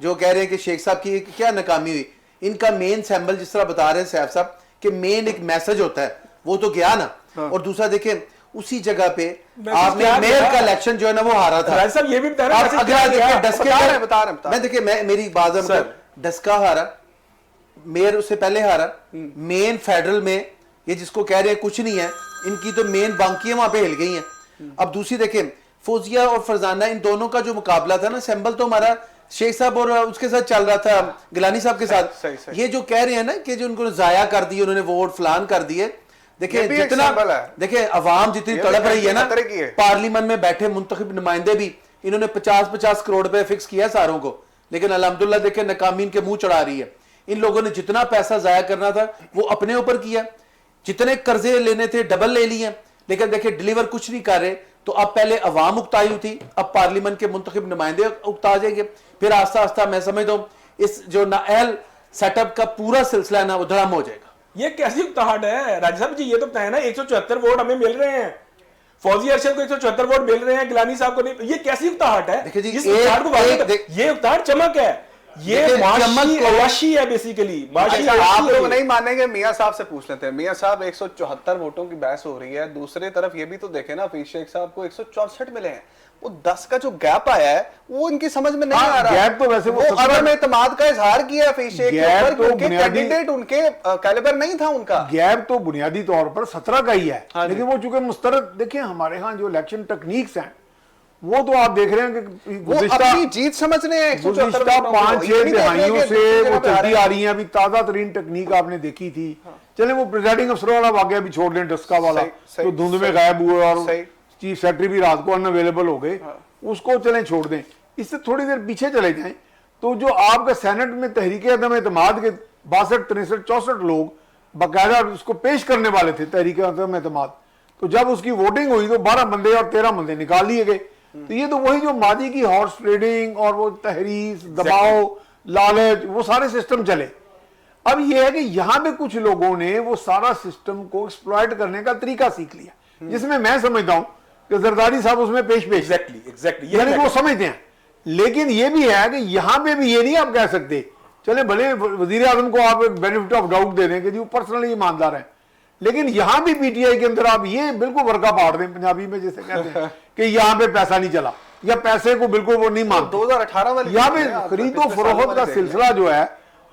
जो कह रहे हैं कि शेख साहब की क्या नाकामी हुई, इनका मेन सैंपल जिस तरह बता रहे हैं सैफ साहब कि मेन एक मैसेज होता है, वो तो गया ना। और दूसरा देखें उसी जगह पे आपने मेयर का इलेक्शन जो है ना वो हारा था। राजा साहब ये भी बता रहे हैं, मैं देखिए, मैं मेरी बात डस्का हारा, मेयर उससे पहले हारा, मेन फेडरल में ये जिसको कह रहे हैं कुछ नहीं है, इनकी तो मेन बांकियां वहां पे हिल गई हैं। अब दूसरी देखें फौजिया और फरजाना, इन दोनों का जो मुकाबला था ना, सैंबल तो हमारा शेख साहब और उसके साथ चल रहा था, गिलानी साहब के साथ। सही। ये जो कह रहे हैं ना कि जो उनको जाया कर दिए, उन्होंने वोट फलान कर दिए। देखिए जितना, देखिए अवाम जितनी तड़प रही है ना, पार्लियामेंट में बैठे मुंतखब नुमाइंदे भी, इन्होंने 50-50 करोड़ रुपए फिक्स किया सारों को, लेकिन अल्हम्दुलिल्लाह देखिए नाकामी इनके मुंह चढ़ा रही है। इन लोगों ने जितना पैसा जाया करना था वो अपने ऊपर किया, जितने कर्जे लेने थे डबल ले लिए, लेकिन देखिए डिलीवर कुछ नहीं कर रहे। तो अब पहले अवाम उकताई हुई थी, अब पार्लियामेंट के मुंतखब नुमाइंदे उकता जाएंगे, फिर आस्ता आस्ता मैं समझता हूँ इस जो नाअहल सेटअप का पूरा सिलसिला है ना वो धड़ाम हो जाएगा। ये कैसी उकताहट है राजा साहब जी? ये तो बताया ना 174 वोट हमें मिल रहे हैं, फौजी अरशद को 174 वोट मिल रहे हैं, गिलानी साहब को नहीं। ये कैसी उकताहट है? देखिए जी, ये उकताहट चमक है, ये माशी है बेसिकली। आप लोग नहीं मानेंगे, मियां साहब से पूछ लेते हैं। मियां साहब 174 वोटों की बहस हो रही है, दूसरी तरफ ये भी तो देखे ना, हफीज शेख साहब को 164 मिले हैं। वो 10 का जो गैप आया है वो इनकी समझ में नहीं आ रहा। गैप तो वैसे वो अदम एतमाद का इजहार किया हफीज शेख के ऊपर, क्योंकि कैंडिडेट उनके कैलिबर नहीं था उनका। गैप तो बुनियादी तौर पर 17 का ही है, लेकिन वो चूंकि मुस्तरद, देखिए हमारे यहाँ जो इलेक्शन टेक्निक्स हैं वो तो आप देख रहे हैं कि वो अपनी जीत समझ रहे हैं। 5-6 दिहाइयों से वो चलती आ रही है। अभी ताजा तरीन टेक्निक आपने देखी थी। चले वो प्रिजाइडिंग अफसर वाला वाकया भी छोड़ दें, डस्का वाला तो धुंध में गायब हुए और चीफ सेक्रेटरी भी रात को अनअवेलेबल हो गए, उसको चले छोड़ दें। इससे थोड़ी देर पीछे चले जाएं तो जो आपका सेनेट में तहरीक अदम एतमाद के 62, 63, 64 लोग बाकायदा उसको पेश करने वाले थे तहरीक अदम एतमाद, तो जब उसकी वोटिंग हुई तो 12 बंदे और 13 बंदे निकाल लिए गए। तो ये तो वही जो मादी की हॉर्स ट्रेडिंग और वो तहरीस, दबाव, लालच, वो सारे सिस्टम चले। अब ये है कि यहाँ पे कुछ लोगों ने वो सारा सिस्टम को एक्सप्लॉइट करने का तरीका सीख लिया, जिसमें मैं समझता हूँ कि जरदारी साहब उसमें पेश एग्जैक्टली यानी कि वो समझते हैं। लेकिन ये भी है कि यहां पे भी ये नहीं आप कह सकते, चले भले वजीर आजम को आप एक बेनिफिट ऑफ डाउट दे दें कि जी वो पर्सनली ईमानदार है, लेकिन यहां भी पीटीआई के अंदर आप ये बिल्कुल वर्का पाड़ दें, पंजाबी में जैसे कहते हैं कि यहां पे पैसा नहीं चला या पैसे को बिल्कुल वो नहीं मानते। 2018 वाली यहाँ पे खरीदो फरोख्त का सिलसिला जो है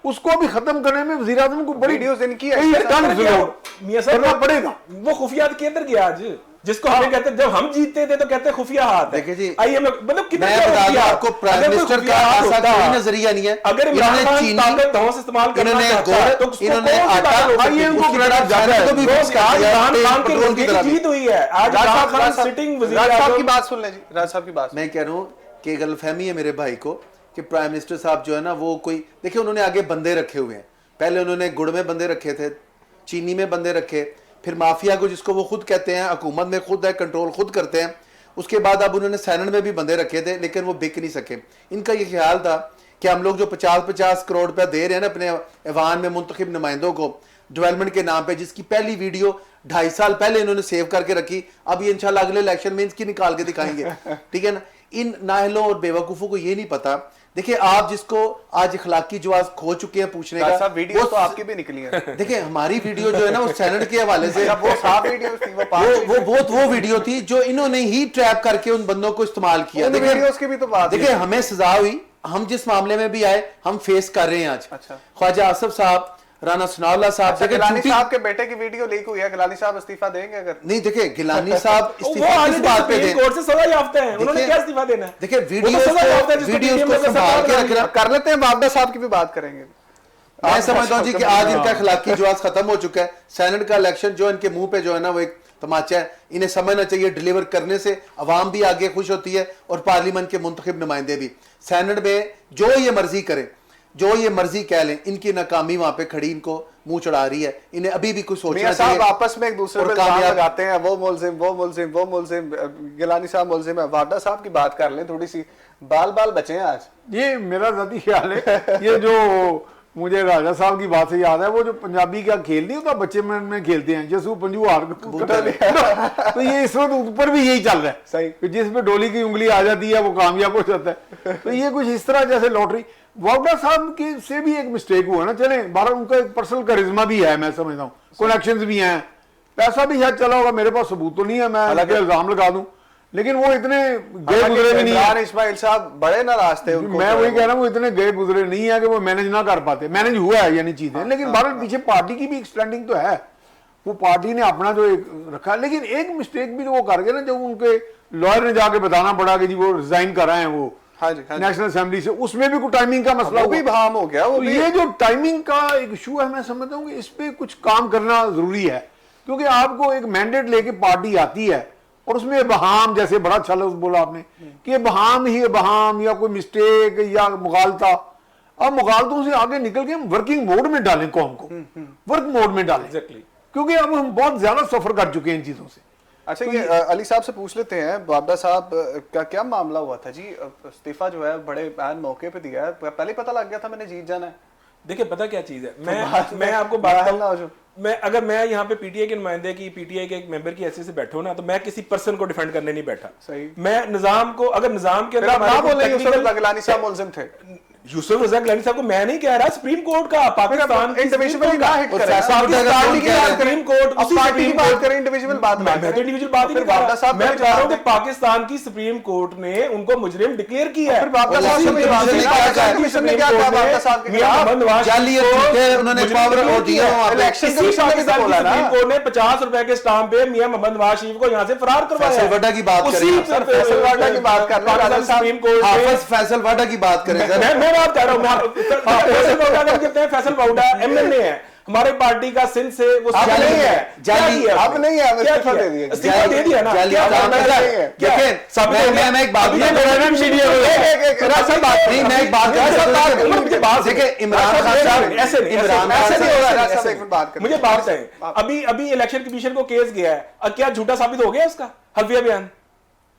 उसको भी खत्म करने में वज़ीर आज़म को बड़ी वीडियोस इनकी करना पड़ेगा। वो खुफिया के अंदर गया आज, जिसको हमें कहते हैं जब हम जीतते थे तो कहते हैं खुफिया हाथ है। देखिए जी, आइए मतलब कितना मैं बता दूं आपको, प्राइम मिनिस्टर का ऐसा कोई नजरिया नहीं है। अगर इमरान खान ताकत धौंस इस्तेमाल करना चाहता है तो इन्होंने आटा आइए उनको क्रेडिट ज्यादा है। तो भी इमरान खान के मुल्क की जीत हुई है आज। इमरान खान सिटिंग वजीर आज़म की बात सुन लें जी, राज साहब की बात। मैं कह रहा हूं कि गलतफहमी है मेरे भाई को कि प्राइम मिनिस्टर साहब जो है ना वो कोई, देखिए उन्होंने आगे बंदे रखे हुए हैं। पहले उन्होंने गुड़ में बंदे रखे थे, चीनी में बंदे रखे, फिर माफिया को जिसको वो खुद कहते हैं हुकूमत में खुद है, कंट्रोल खुद करते हैं। उसके बाद अब उन्होंने सैनड में भी बंदे रखे थे, लेकिन वो बिक नहीं सके। इनका ये ख्याल था कि हम लोग जो 50-50 करोड़ रुपया दे रहे हैं ना अपने ऐवान में मुंतखब नुमाइंदों को डेवलपमेंट के नाम पे, जिसकी पहली वीडियो 2.5 साल पहले इन्होंने सेव करके रखी, अब ये इंशाल्लाह अगले इलेक्शन में इसकी निकाल के दिखाएंगे। ठीक है ना। इन नाहलों और बेवकूफों को ये नहीं पता। देखिए आप जिसको आज इखलाकी जवाब खो चुके हैं पूछने का, वीडियो तो आपकी भी निकली है। देखिए हमारी वीडियो जो है ना वो सैनड के हवाले से वो साफ वीडियो थी, वो वीडियो थी जो इन्होंने ही ट्रैप करके उन बंदों को इस्तेमाल किया। देखिए हमें सजा हुई, हम जिस मामले में भी आए हम फेस कर रहे हैं आज। अच्छा। ख्वाजा आसिफ साहब, राना सनाउल्लाह साहब, गिलानी साहब के बेटे की वीडियो लीक हुई है, गिलानी साहब इस्तीफा देंगे अगर नहीं। देखिए गिलानी साहब इस्तीफा किस बात पे दें, कोर्ट से सजा याफ्ता हैं, उन्होंने क्या इस्तीफा देना है? देखिए वीडियो को संभाल के रखना कर लेते हैं। बाबा साहब की भी बात करेंगे। मैं समझता हूं जी कि आज इनका इखलाकी जवाब खत्म हो चुका है। सैनड का इलेक्शन जो इनके मुंह पे जो है ना वो एक तमाचा है। इन्हें समझना चाहिए डिलीवर करने से अवाम भी आगे खुश होती है और पार्लियामेंट के मुंतखब नुमाइंदे भी। सैनड में जो ये मर्जी करें, जो ये मर्जी कह लें, इनकी नाकामी वहां पे खड़ी इनको मुंह चढ़ा रही है। इन्हें अभी भी कुछ सोचना चाहिए। आपस में एक दूसरे पे इल्जाम लगाते हैं, वो मुलजिम वो मुलजिम वो मुलजिम, गिलानी साहब मुलजिम है। वादा साहब की बात कर लें थोड़ी सी, बाल बाल बचे हैं आज। ये मेरा ज़ाती ख्याल है। ये जो मुझे राजा साहब की बात से याद है, वो जो पंजाबी का खेल नहीं होता बच्चे में खेलते हैं जैसे पंजू हार तो ये इस वक्त ऊपर भी यही चल रहा है। सही। जिसपे डोली की उंगली आ जाती है वो कामयाब हो जाता है। तो ये कुछ इस तरह जैसे लॉटरी। वावडा साहब की से भी एक मिस्टेक हुआ ना, चले बारह उनका एक पर्सनल करिश्मा भी है, मैं समझता हूँ कनेक्शंस भी हैं, पैसा भी शायद चला होगा, मेरे पास सबूत तो नहीं है मैं इल्जाम लगा दूं, लेकिन वो इतने गए गुजरे भी नहीं है। इस्माइल साहब बड़े नाराज थे, मैं वही कह रहा हूँ वो इतने गए गुजरे नहीं है कि वो मैनेज ना कर पाते। मैनेज हुआ है यानी चीजें, लेकिन भारत पीछे पार्टी की भी एक स्टैंडिंग तो है, वो पार्टी ने अपना जो एक रखा। लेकिन एक मिस्टेक भी वो कर गए ना, जब उनके लॉयर ने जाके बताना पड़ा कि जी वो रिजाइन कर रहे हैं वो नेशनल असेंबली से, उसमें भी कुछ टाइमिंग का मसला भी बहाम हो गया। तो ये जो टाइमिंग का एक इशू है, मैं समझता हूँ कि इस पे कुछ काम करना जरूरी है, क्योंकि आपको एक मैंडेट लेके पार्टी आती है और उसमें बहाम, जैसे बड़ा अच्छा लफ्ज बोला आपने कि बहाम ही बहाम या कोई मिस्टेक या मुगालता, अब मुगालतों से आगे निकल के हम वर्किंग मोड में डालें, कौम को वर्क मोड में डालें, क्योंकि अब हम बहुत ज्यादा सफर कर चुके हैं इन चीजों से। अच्छा, ये अली साहब से पूछ लेते हैं, बाबा साहब का क्या मामला हुआ था जी? इस्तीफा जो है बड़े बैन मौके पे दिया है, पहले ही पता लग गया था मैंने जीत जाना है? देखिए पता क्या चीज है, मैं आपको बात बताऊं, अगर मैं यहाँ पे पीटीआई के नुमाइंदे की, पीटीआई के एक मेंबर की हैसियत से बैठो ना, तो मैं किसी पर्सन को डिफेंड करने नहीं बैठा। सही। मैं निजाम को, अगर निजाम के अंदर यूसुफ रज़ा गिलानी साहब को मैं नहीं कह रहा, सुप्रीम कोर्ट का, पाकिस्तान इंडिविजुअल ना हिट करें, सुप्रीम कोर्ट पार्टी की बात करें, इंडिविजुअल बात मैं तो इंडिविजुअल बात ही नहीं कर रहा। मैं कह रहा हूं कि पाकिस्तान की सुप्रीम कोर्ट ने उनको मुजरिम डिक्लेयर किया है। फिर बाबा साहब ने क्या कहा? बाबा साहब के उन्होंने पावर हो दिया, इलेक्शन कमीशन ने बोला ना, सुप्रीम कोर्ट ने 50 रुपए के स्टाम्प पे मियां मोहम्मद नवाज शरीफ को यहां से फरार करवाया। फैसल वाडा की बात करें, फैसल वाडा की बात कर रहे हैं, सुप्रीम कोर्ट हाफिज फैसल वाडा की बात करें। मैं बात कर रहा हूं, कहते हैं फैसल वाडा एमएनए है हमारे पार्टी का, सिंध से वो नहीं है, जाली अब नहीं है, इस्तीफा दे दिया, इस्तीफा दे दिया ना। मैं एक बात मुझे बात है, अभी इलेक्शन कमीशन को केस गया है, क्या झूठा साबित हो गया उसका हल्फिया बयान?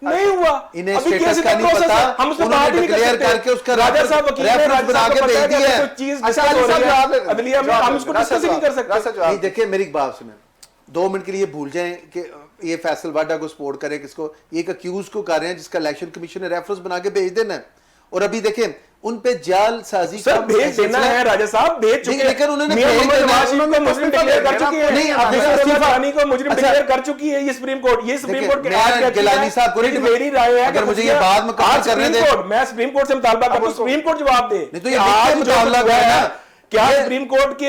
नहीं हुआ। इन्हें स्टेटस का नहीं पता, हम उसमें उन्होंने डिक्लेयर करके उसका राजा साहब वकील ने रेफरेंस बना के दे दिया है। चीज अदलिया में हम उसको डिस्कस नहीं कर सकते। नहीं देखिए मेरी एक बात सुने, 2 मिनट के लिए भूल जाएं कि ये फैसल वाडा को सपोर्ट करे, किसको, ये एक अक्यूज को कर रहे हैं जिसका इलेक्शन कमीशन ने रेफरेंस बना के भेज देना है। और अभी देखें उन पे जाल साजी सर भेज देना है, राजा साहब भेज चुके हैं, लेकिन उन्होंने मियां मोहम्मद नवाज शरीफ को मुस्लिम डिक्लेयर कर चुकी है, नहीं, आप अब्दुल देखिए, गिलानी को मुजरिम डिक्लेयर कर चुकी है ये सुप्रीम कोर्ट। ये सुप्रीम कोर्ट के आज गिलानी साहब को नहीं, मेरी राय है अगर मुझे ये बात मुकम्मल करने दे, मैं सुप्रीम कोर्ट से मुतालबा करता हूं, सुप्रीम कोर्ट जवाब दे। नहीं तो ये आज मुतालबा है ना, क्या सुप्रीम कोर्ट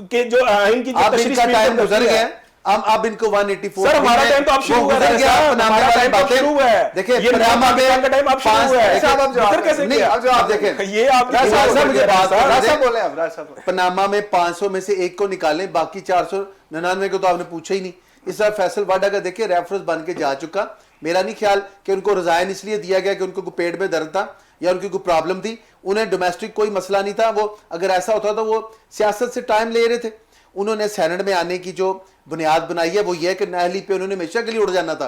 के जो आइन की अब इनका टाइम गुजर गया, अब इनको 184 सर हमारा टाइम तो अब शुरू हुआ है, हमारा टाइम तो शुरू हुआ है। देखिए ये पनामा का टाइम अब शुरू हुआ है। साहब अब जवाब कैसे नहीं, अब जवाब देखें, ये आप मुझे बात बोले अब राज साहब पनामा में 500 में से एक को निकालें, बाकी 499 को तो आपने पूछा ही नहीं। इस बार फैसल वाडा का देखिए रेफरेंस बन के जा चुका। मेरा नहीं ख्याल कि उनको रिजाइन इसलिए दिया गया कि उनको पेट में दर्द था या उनकी कोई प्रॉब्लम थी, उन्हें डोमेस्टिक कोई मसला नहीं था। वो अगर ऐसा होता तो वो सियासत से टाइम ले रहे थे। उन्होंने सेनेट में आने की जो बुनियाद बनाई है वो ये कि नहली पे उन्होंने हमेशा के लिए उड़ जाना था।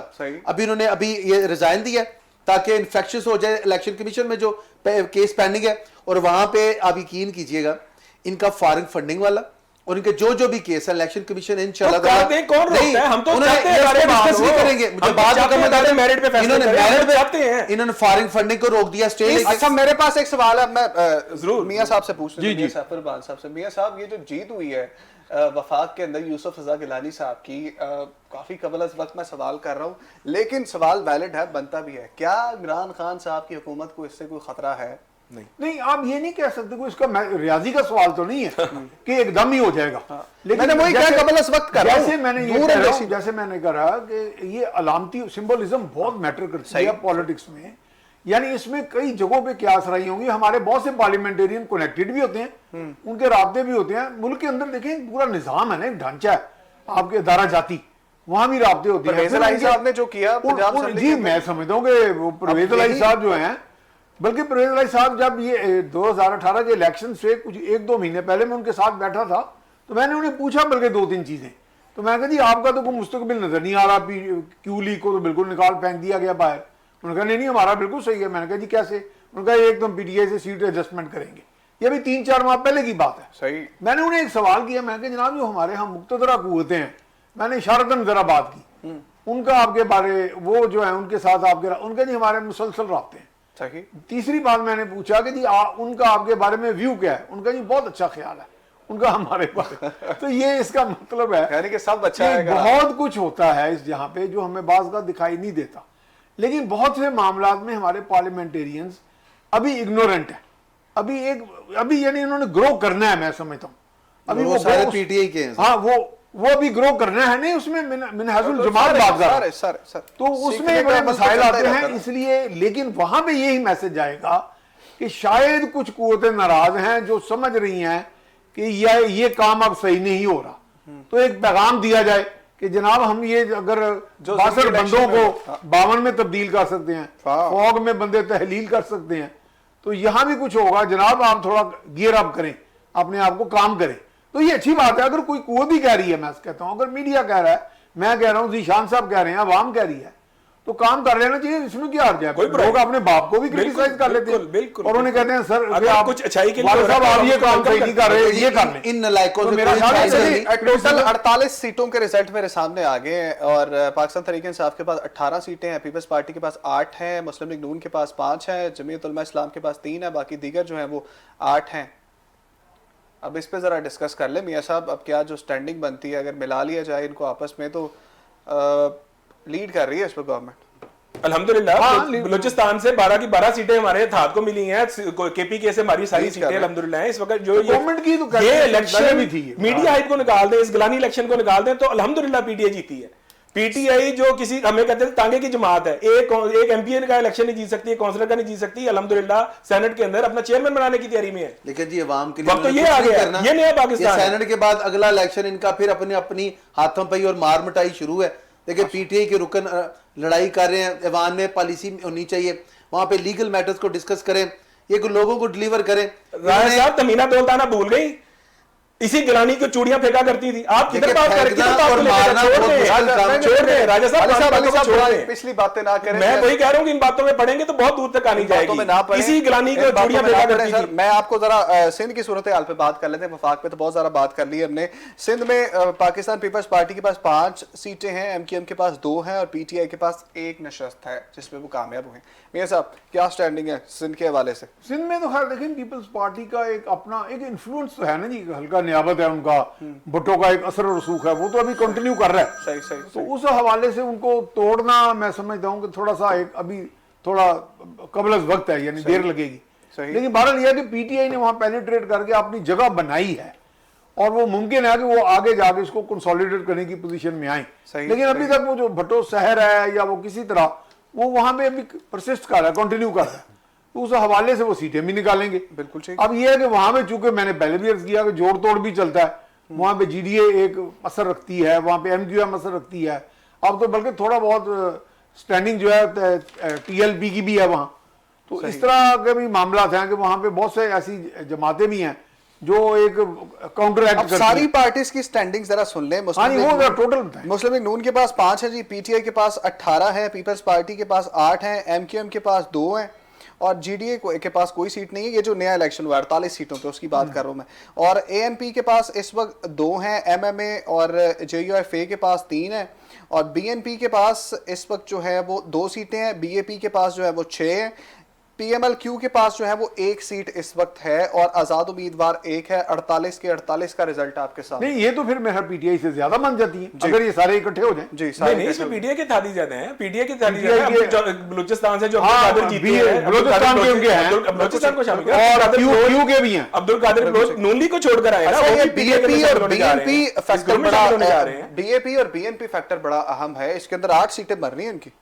अभी उन्होंने अभी ये रिजाइन दिया ताकि इन्फेक्शियस हो जाए इलेक्शन कमीशन में जो केस पेंडिंग है। और वहां पे आप यकीन कीजिएगा इनका फॉरेन फंडिंग वाला और इनके जो भी केस है इलेक्शन कमीशन इंशाल्लाह कौन रोकता है? हम तो डिस्कस नहीं करेंगे, मुझे बात इन्होंने फॉरेन फंडिंग को रोक दिया स्टेट। अच्छा मेरे पास एक सवाल है, मैं जरूर मियां साहब से पूछना चाहूंगा, सफरबान साहब से। मियां साहब ये जो जीत हुई है वफाक के अंदर यूसुफ रजा गिलानी साहब की, काफी कबल इस वक्त मैं सवाल कर रहा हूँ लेकिन सवाल वैलिड है, बनता भी है। क्या इमरान खान साहब की हुकूमत को इससे कोई खतरा है? नहीं आप ये नहीं कह सकते कोई इसका रियाजी का सवाल तो नहीं है कि एकदम ही हो जाएगा। लेकिन मैंने वही कहा कबल इस वक्त कर रहा हूं, जैसे मैंने ये कह रहा हूं, जैसे मैंने कहा कि ये अलामती सिंबलिज्म बहुत मैटर करती है पॉलिटिक्स में। यानी इसमें कई जगहों पे क्या असराई होंगी। हमारे बहुत से पार्लियामेंटेरियन कनेक्टेड भी होते हैं, उनके राब्ते भी होते हैं। मुल्क के अंदर देखें पूरा निजाम है ना, एक ढांचा है आपके दारा जाती, वहां भी राब्ते होते हैं। साहब ने जो किया जी मैं समझता हूँ कि परवेज अलाई साहब जो है, बल्कि परवेज अलाई साहब जब ये 2018 के इलेक्शन से कुछ 1-2 महीने पहले मैं उनके साथ बैठा था तो मैंने उन्हें पूछा बल्कि 2-3 चीजें। तो मैं कहा जी आपका तो कोई मुस्तकबिल नजर नहीं आ रहा, क्यूली को तो बिल्कुल निकाल फेंक दिया गया बाहर। उन्होंने कहा नहीं हमारा बिल्कुल सही है। मैंने कहा जी कैसे? उन्होंने कहा एकदम पीटीआई से सीट एडजस्टमेंट करेंगे। ये भी 3-4 माह पहले की बात है। सही। मैंने उन्हें एक सवाल किया, मैंने कहा जनाब जो हमारे यहाँ मुक्तदरा कुव्वतें हैं, मैंने इशारतन जरा बात की उनका आपके बारे, वो जो है उनके साथ आपके, उनके जी हमारे मुसलसल राब्ते हैं। सही। तीसरी बात मैंने पूछा कि जी उनका आपके बारे में व्यू क्या है? उनका जी बहुत अच्छा ख्याल है उनका हमारे बारे तो ये इसका मतलब है यानी कि सब अच्छा है। बहुत कुछ होता है इस जहाँ पे जो हमें बाज़ का दिखाई नहीं देता। लेकिन बहुत से मामलात में हमारे पार्लियामेंटेरियंस अभी इग्नोरेंट है। अभी यानी उन्होंने ग्रो करना है, मैं समझता हूँ। अभी वो सारे पीटीआई के हैं। हाँ वो अभी ग्रो करना है। नहीं उसमें मिनहाजुल जमात बात कर रहा है तो उसमें बड़े मसाइल आते हैं इसलिए। लेकिन वहां पे यही मैसेज आएगा कि शायद कुछ कुव्वतें नाराज हैं जो समझ रही हैं कि ये काम अब सही नहीं हो रहा, तो एक पैगाम दिया जाए कि जनाब हम ये अगर 62 बंदों को 52 में तब्दील कर सकते हैं, फौग में बंदे तहलील कर सकते हैं, तो यहां भी कुछ होगा। जनाब आप थोड़ा गियर अप करें, अपने आप को काम करें, तो ये अच्छी बात है। अगर कोई कुव्वत भी कह रही है, मैं कहता हूं अगर मीडिया कह रहा है, मैं कह रहा हूं, जीशान साहब कह रहे हैं, अवाम कह रही है, तो काम कर लेना चाहिए। इसमें क्या अर्थ है? लोग अपने बाप को भी क्रिटिसाइज कर लेते हैं और उन्हें कहते हैं सर आप कुछ अच्छाई के लिए साहब आप ये काम सही नहीं कर रहे, ये कर लें। इन नलायकों से मेरा ख्याल है टोटल 48 सीटों के रिजल्ट मेरे सामने आ गए हैं और पाकिस्तान तहरीक इंसाफ के पास 18 सीटें हैं, पीपल्स पार्टी के पास 8 हैं, मुस्लिम लीग नून के पास 5 हैं, जमीयत उलमा इस्लाम के पास 3 है, बाकी दीगर जो हैं वो 8 हैं। अब इस पे जरा डिस्कस कर ले मियां साहब, अब क्या जो स्टैंडिंग बनती है अगर मिला लिया जाए इनको आपस में तो लीड कर रही है इस पर गवर्नमेंट अल्हम्दुलिल्लाह। बलूचिस्तान से 12 की 12 सीटें हमारे हाथ को मिली हैं, केपीके से हमारी सारी सीटें अल्हम्दुलिल्लाह इस वक्त जो गवर्नमेंट की तो ये इलेक्शन भी थी, मीडिया हाइप को निकाल दें, इस गिलानी इलेक्शन को निकाल दें तो अल्हम्दुलिल्लाह पीटीआई जीती है। पीटीआई जो किसी हमें कहते थे तांगे की जमात है, एक एमपी का इलेक्शन नहीं जीत सकती, काउंसलर का नहीं जीत सकती, अल्हम्दुलिल्लाह सेनेट के अंदर अपना चेयरमैन बनाने की तैयारी में है। लेकिन जी अवाम के लिए तो ये आ गया, ये नया पाकिस्तान। सेनेट के बाद अगला इलेक्शन इनका फिर अपनी हाथों पर और मार मिटाई शुरू है। देखिए पीटीआई के रुकन लड़ाई कर रहे हैं, ऐवान में पॉलिसी होनी चाहिए, वहां पे लीगल मैटर्स को डिस्कस करें, ये लोगों को डिलीवर करें। साहब तमीना दौलताना भूल गई, इसी गिलानी को चूड़ियां फेंका करती थी। आप किधर बात कर रहे हैं? छोड़ दे दें राजा साहब, पिछली बातें ना करें। मैं वही कह रहा हूँ कि इन बातों में पढ़ेंगे तो बहुत दूर तक आनी जाएगी। इसी गिलानी को चूड़ियां फेंका करती थी। मैं आपको जरा सिंध की सूरत हाल पे बात कर लेते हैं। वफाक पे तो बहुत ज्यादा बात कर ली है हमने। सिंध में पाकिस्तान पीपल्स पार्टी के पास 5 सीटें हैं, एमक्यूएम के पास 2 हैं और पीटीआई के पास 1 नशस्त है जिसमें वो कामयाब हुए। मियां साहब क्या स्टैंडिंग है सिंध के हवाले से? सिंध में तो खैर देखें पीपल्स पार्टी का एक अपना एक इन्फ्लुएंस तो है ना जी, हल्का नियाबत है उनका, भुट्टो का एक असर और रसूख है, वो तो अभी कंटिन्यू कर रहा है। सही सही, तो उस हवाले से उनको तोड़ना मैं समझता हूँ कि थोड़ा सा एक अभी थोड़ा कबल वक्त है, यानी देर लगेगी। लेकिन बहरहाल यह है कि पीटीआई ने वहां पेनिट्रेट करके अपनी जगह बनाई है और वो मुमकिन है कि वो आगे जाके इसको कंसोलिडेट करने की पोजीशन में आए। लेकिन अभी तक वो जो भट्टो शहर है या वो किसी तरह वो वहां पे अभी परसिस्ट कर रहा है, कंटिन्यू कर रहा है, तो उस हवाले से वो सीटें भी निकालेंगे। बिल्कुल ठीक। अब ये है कि वहां पे चूंकि मैंने पहले भी अर्ज किया कि जोड़ तोड़ भी चलता है, वहां पे जीडीए एक असर रखती है, वहां पे एमक्यूएम असर रखती है, अब तो बल्कि थोड़ा बहुत स्टैंडिंग जो है टीएलपी की भी है वहां। तो इस तरह के भी मामला हैं कि वहां पे बहुत से ऐसी जमातें भी हैं जो एक काउंटर एक्ट करती हैं। सारी पार्टीज की स्टैंडिंग जरा सुन लें। मुस्लिम लीग नून के पास 5 है जी, पीटीआई के पास 18 है, पीपल्स पार्टी के पास 8 है, एमक्यूएम के पास 2 हैं और जीडीए के पास कोई सीट नहीं है। ये जो नया इलेक्शन हुआ 48 सीटों पे उसकी बात कर रहा हूं मैं। और एएनपी के पास इस वक्त 2 हैं, एमएमए और जेयूएफए के पास 3 है और बीएनपी के पास इस वक्त जो है वो 2 सीटें हैं, बीएपी के पास जो है वो 6 है, पीएमएलक्यू के पास जो है वो 1 सीट इस वक्त है और आजाद उम्मीदवार 1 है। 48 के 48 का रिजल्ट आपके साथ। नहीं ये तो फिर मेरा पीटीआई से ज्यादा मान जाती है अगर ये सारे इकट्ठे हो जाएं। जी नहीं इसमें पीटीआई के तादी ज्यादा हैं, पीटीआई के तादी ज्यादा हैं। बलूचिस्तान से जो अब्दुल कादिर जीते हैं, बलूचिस्तान के उनके हैं, बलूचिस्तान को शामिल और क्यू के भी हैं। अब्दुल कादिर नून लीग को छोड़कर आए ना, वो बीएपी और बीएनपी फैक्टर बड़ा, बीएपी और बीएनपी फैक्टर बड़ा अहम है। इसके अंदर 8 सीटें मर रही हैं इनकी।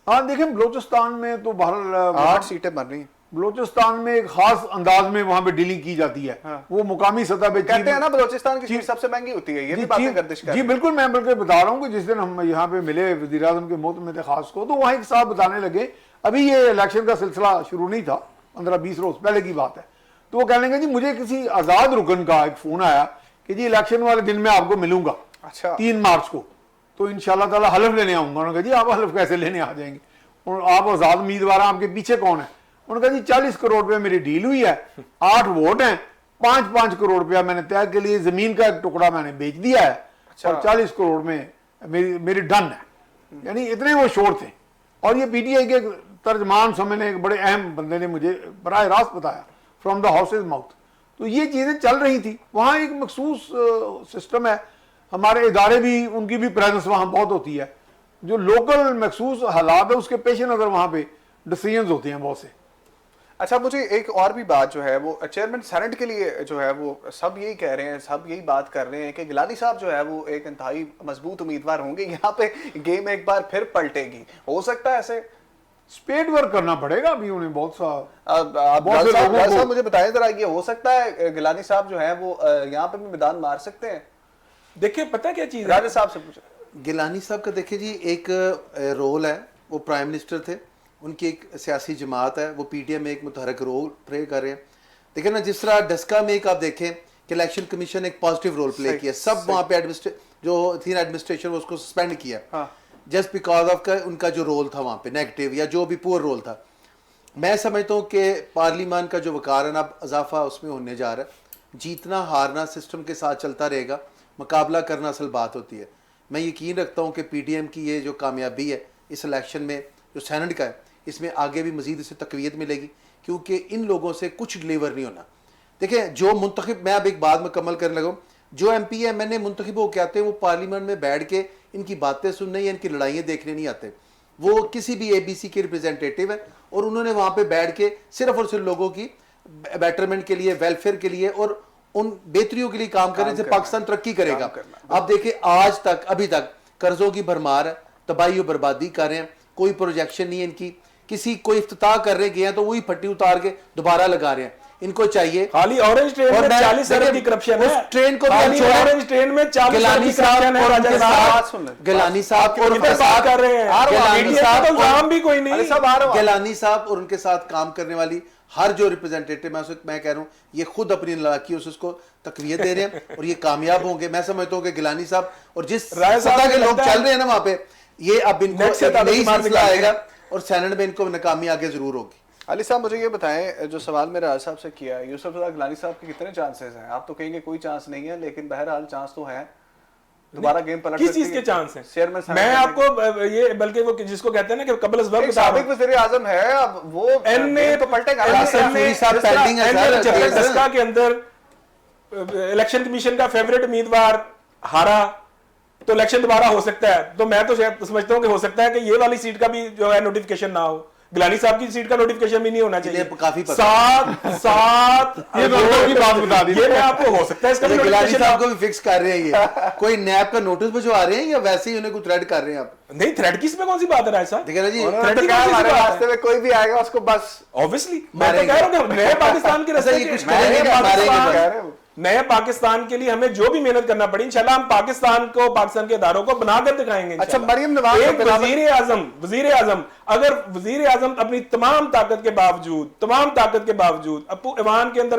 हाँ देखें बलूचिस्तान में तो बहरहाल 8 सीटें मर रही हैं। बलूचिस्तान में एक खास अंदाज में वहां पे डीलिंग की जाती है। हाँ। वो मुकामी सतह पे कहते हैं ना बलूचिस्तान की चीज सबसे महंगी होती है, ये भी बातें गर्दिश कर। जी बिल्कुल, मैं बल्कि बता रहा हूँ कि जिस दिन हम यहाँ पे मिले वज़ीर आज़म के मोहतमिद खास को, तो वहाँ एक साहब बताने लगे, अभी ये इलेक्शन का सिलसिला शुरू नहीं था, 15-20 रोज पहले की बात है, तो वो कहने लगे जी मुझे किसी आजाद रुकन का एक फोन आया कि जी इलेक्शन वाले दिन में आपको मिलूंगा। अच्छा। 3 मार्च को, तो इंशाल्लाह ताला हलफ लेने आऊंगा। उन्होंने कहा जी आप हलफ कैसे लेने आ जाएंगे, और आप आजाद उम्मीदवार हैं, आपके पीछे कौन है? उन्होंने कहा जी 40 करोड़ रुपया मेरी डील हुई है, 8 वोट हैं, 5-5 करोड़ रुपया मैंने तय के लिए जमीन का एक टुकड़ा मैंने बेच दिया है। अच्छा। और 40 करोड़ में मेरी डन है, यानी इतने वो शोर थे। और ये पीटीआई के तर्जमान समझने एक बड़े अहम बंदे ने मुझे बराह रास्त बताया फ्रॉम द हाउसेज माउथ। तो ये चीजें चल रही थी वहां, एक मखसूस सिस्टम है, हमारे इदारे भी, उनकी भी प्रेजेंस वहां बहुत होती है, जो लोकल मखसूस हालात है उसके पेश नजर वहां पे डिसीजंस होते हैं बहुत से। अच्छा मुझे एक और भी बात जो है वो चेयरमैन सेनेट के लिए जो है वो सब यही कह रहे हैं, सब यही बात कर रहे हैं कि गिलानी साहब जो है वो एक इंतहाई मजबूत उम्मीदवार होंगे, यहाँ पे गेम एक बार फिर पलटेगी। हो सकता है ऐसे? स्पेड वर्क करना पड़ेगा अभी उन्हें बहुत सा। साहब मुझे बताएं जरा, ये हो सकता है गिलानी साहब जो है वो यहाँ पे भी मैदान मार सकते हैं? देखिए पता क्या चीज, राजा साहब से पूछा। गिलानी साहब का देखिए जी एक रोल है, वो प्राइम मिनिस्टर थे, उनकी एक सियासी जमात है, वो पीटीआई में एक मुतहरक रोल प्ले कर रहे हैं। देखिए ना जिस तरह डस्का में एक आप देखें कि इलेक्शन कमीशन एक पॉजिटिव रोल प्ले किया, सब वहाँ पे जो थी एडमिनिस्ट्रेशन वो उसको सस्पेंड किया जस्ट बिकॉज ऑफ का उनका जो रोल था वहाँ पे नेगेटिव या जो भी पुअर रोल था। मैं समझता हूँ कि पार्लियामान का जो वकार है ना अब इजाफा उसमें होने जा रहा है, जीतना हारना सिस्टम के साथ चलता रहेगा, मुकाबला करना असल बात होती है। मैं यकीन रखता हूँ कि पीटीएम की ये जो कामयाबी है इस इलेक्शन में जो सेनेट का है, इसमें आगे भी मजीद इसे तकवीत मिलेगी, क्योंकि इन लोगों से कुछ डिलीवर नहीं होना। देखिए जो मुंतखब, मैं अब एक बात मुकम्मल करने लगा, जो एमपी है मैंने मुंतखब वो कहते हैं वो पार्लियामेंट में बैठ के इनकी बातें सुनने या इनकी लड़ाइयाँ देखने नहीं आते, वो किसी भी एबीसी के रिप्रेजेंटेटिव है और उन्होंने वहाँ पे बैठ के सिर्फ और सिर्फ लोगों की बेटरमेंट के लिए, वेलफेयर के लिए और उन बेहतरियों के लिए काम करने से पाकिस्तान तरक्की करेगा। आप देखिए आज तक अभी तक कर्जों की भरमार है, तबाही और बर्बादी कर रहे हैं, कोई प्रोजेक्शन नहीं है इनकी, किसी कोई इफ्तिताह कर रहे गए हैं तो वही फट्टी उतार के दोबारा लगा रहे हैं। इनको चाहिए खाली ऑरेंज ट्रेन में 40 अरब की करप्शन है, उस ट्रेन को खाली ऑरेंज ट्रेन में 40 अरब की करप्शन है। गिलानी साहब और उनके साथ कर रहे हैं, गिलानी साहब तो नाम भी कोई नहीं, गिलानी साहब और उनके साथ काम करने वाली हर जो रिप्रेजेंटेटिव मैं कह रहा हूँ ये खुद अपनी लड़ाकी से उसको तकवीत दे रहे हैं और ये कामयाब होंगे। मैं समझता हूँ कि गिलानी साहब और जिस सतह के लोग चल रहे हैं ना वहां पे, ये अब इनको Next से एक नई मार सिलसिला निकालेंगे। आएगा और सेनेट में इनको नाकामी आगे जरूर होगी। अली साहब मुझे ये बताएं, जो सवाल मेरे राज साहब से किया है, यूसुफ रज़ा गिलानी साहब के कितने चांसेस हैं? आप तो कहेंगे कोई चांस नहीं है, लेकिन बहरहाल चांस तो है, दोबारा गेम पलट किस सकती चीज के है। चांस हैं? चेयरमैन साहब मैं कहते हैं आपको ये बल्कि वो जिसको कहते हैं ना कि कबल असबाब एक साबिक वज़ीर आज़म है, अब वो एनए तो पलटेगा। फूरी साहब पेंडिंग है सर, जब केस। दस्का के अंदर इलेक्शन कमीशन का फेवरेट उम्मीदवार हारा तो इलेक्शन दोबारा हो सकता है। तो मैं तो शायद समझता हूं कि हो सकता है कि ये वाली सीट का भी जो है नोटिफिकेशन ना हो, गिलानी साहब की सीट का नोटिफिकेशन भी नहीं होना चाहिए। काफी पता सात ये दोनों की बात बता दी। ये मैं आपको हो सकता है इसका भी ये गिलानी notification साहब को भी फिक्स कर रहे हैं ये कोई नैब का नोटिस भिजवा रहे हैं या वैसे ही उन्हें कुछ थ्रेड कर रहे हैं आप? नहीं, थ्रेड किस में कौन सी बात है राय साहब? ठीक है ना जी। उन्होंने थ्रेड तो की कहा कौन सी हमारे बात रास्ते है? में कोई भी आएगा उसको बस ऑब्वियसली मैं तो कह रहा हूं कि नए पाकिस्तान के अच्छा, रास्ते ये कुछ नए करेंगे, पाकिस्तान- कह रहे हो। नए पाकिस्तान के लिए हमें जो भी मेहनत करना पड़ी इंशाल्लाह हम पाकिस्तान को, पाकिस्तान के इदारों को बनाकर दिखाएंगे। अच्छा, इंशाल्लाह। मरियम नवाज एक का वजीर आजम अगर वजीर आजम अपनी तमाम ताकत के बावजूद अपू ईवान के अंदर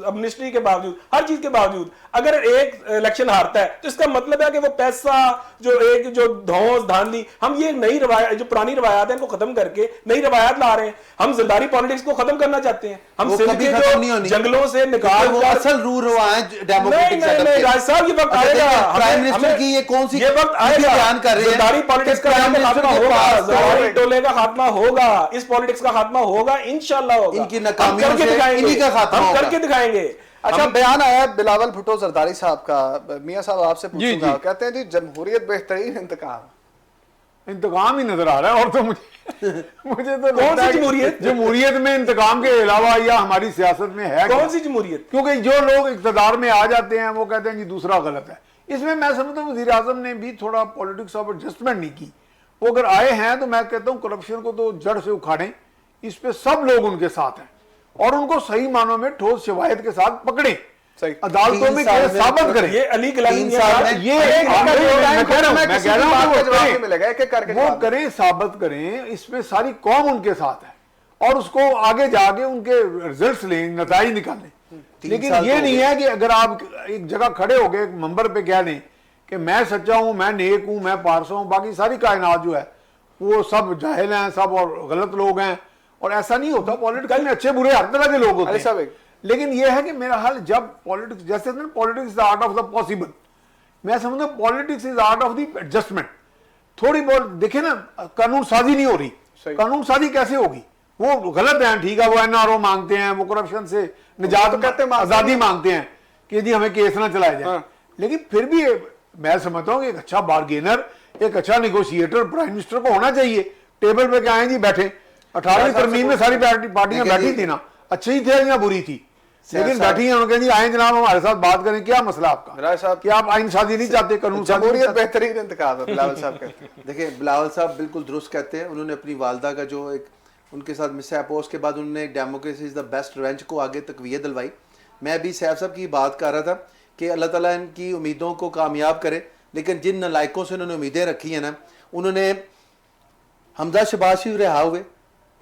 अमनिस्ट्री के बावजूद, हर चीज के बावजूद अगर एक इलेक्शन हारता है तो इसका मतलब है कि वो पैसा जो धौंस धांधली, हम ये नई रवायत, जो पुरानी रवायात है इनको खत्म करके नई रवायात ला रहे हैं। हम जरदारी पॉलिटिक्स को खत्म करना चाहते हैं। हम वो सिंध कभी के खत्म नहीं होनी। जो जंगलों से निकाल वो कर असल रूल हुआ है नहीं डेमोक्रेटिक नहीं सेटअप नहीं के। राज साहब, ये वक्त अच्छा, आएगा। देखिए, प्राइम हमें- मिनिस्टर हमें- की ये कौन सी ये वक्त आएगा। नीति बयान कर रहे हैं ज़रदारी पॉलिटिक्स का प्राइम मिनिस्टर खात्मा के होगा, पास ज़रदारी टोले का खात्मा होगा, इस पॉलिटिक्स का खात्मा होगा, इंशाल्लाह होगा। इनकी हम नाकामियों करके से दिखाएंगे। इन्हीं का खात्मा हम होगा। करके दिखाएंगे। अच्छा, बयान आया है बिलावल भुट्टो जरदारी साहब का, मियां साहब आपसे पूछूंगा। जी। कहते हैं जी जमहूरियत बेहतरीन इंतकाम। इंतकाम ही नजर आ रहा है और तो मुझे तो कौन लगता सी है कि जमहूरियत? जमहूरियत में इंतकाम के अलावा या हमारी सियासत में है कौन क्या? सी जमहूरियत? क्योंकि जो लोग इक़्तिदार में आ जाते हैं वो कहते हैं जी दूसरा गलत है। इसमें मैं समझता हूँ वज़ीर आज़म ने भी थोड़ा पॉलिटिक्स ऑफ एडजस्टमेंट नहीं की। वो अगर आए हैं तो मैं कहता हूँ करप्शन को तो जड़ से उखाड़ें, इस पे सब लोग उनके साथ हैं और उनको सही मानों में ठोस शवाहिद के साथ पकड़ें, सही। अदालतों में केस साबित करें। ये अली कलामी तीन साल में ये एक मैं का जो टाइम कह रहा हूं मैं मैं किसी कह रहा भी हूं बात का कि वो जवाब नहीं करें, मिलेगा, एक-एक करके वो जवाब करें, साबित करें, इसमें सारी कौम उनके साथ है और उसको आगे जाके उनके रिजल्ट्स लें, नताइज निकालें। लेकिन साल ये तो नहीं है कि अगर आप एक जगह खड़े हो गए एक मंबर पे कह दें कि मैं सच्चा हूं, मैं नेक हूं, मैं पारसा हूं, बाकी सारी कायनात जो है वो सब जाहिल हैं, सब और गलत लोग हैं। और ऐसा नहीं होता, पॉलिटिकल में अच्छे बुरे हर तरह के लोग होते अली साहब, हैं। लेकिन यह है कि मेरा हाल जब पॉलिटिक्स, जैसे politics is art of the possible, मैं समझता हूं politics is art of the adjustment. थोड़ी बहुत देखे ना, कानून साजी नहीं हो रही, सही। कानून साजी कैसे होगी? वो गलत है, ठीक है, वो एनआरओ मांगते हैं, वो करप्शन से निजात तो कहते हैं आजादी मांगते हैं कि जी हमें केस ना चलाया जाए। हाँ। लेकिन फिर भी मैं समझता हूँ कि एक अच्छा बार्गेनर, एक अच्छा निगोशिएटर प्राइम मिनिस्टर को होना चाहिए। टेबल पे क्या है जी बैठे, 18वीं तरमीम में सारी पार्टियां बैठी थी ना, अच्छी ही थी या बुरी थी, लेकिन बैठी हैं, उन्होंने जी आए जनाब हमारे साथ बात करें, क्या मसला आपका? राय साहब, कि आप आइन साजी नहीं चाहते, कानून साजी नहीं जमहूरियत चाहते? बेहतरीन इंतकाम है, बिलावल साहब कहते हैं। देखिए बिलावल साहब बिल्कुल दुरुस्त कहते हैं। उन्होंने अपनी वालदा का जो एक उनके साथ मिसहैप हो, उसके बाद उन्होंने एक democracy is the best revenge को आगे तकवीत दिलवाई। मैं अभी सैफ साहब की बात कर रहा था कि अल्लाह ताला इनकी उम्मीदों को कामयाब करे, लेकिन जिन नालायकों से उन्होंने उम्मीदें रखी हैं ना, उन्होंने हमजा शबाशी रिहा हुए,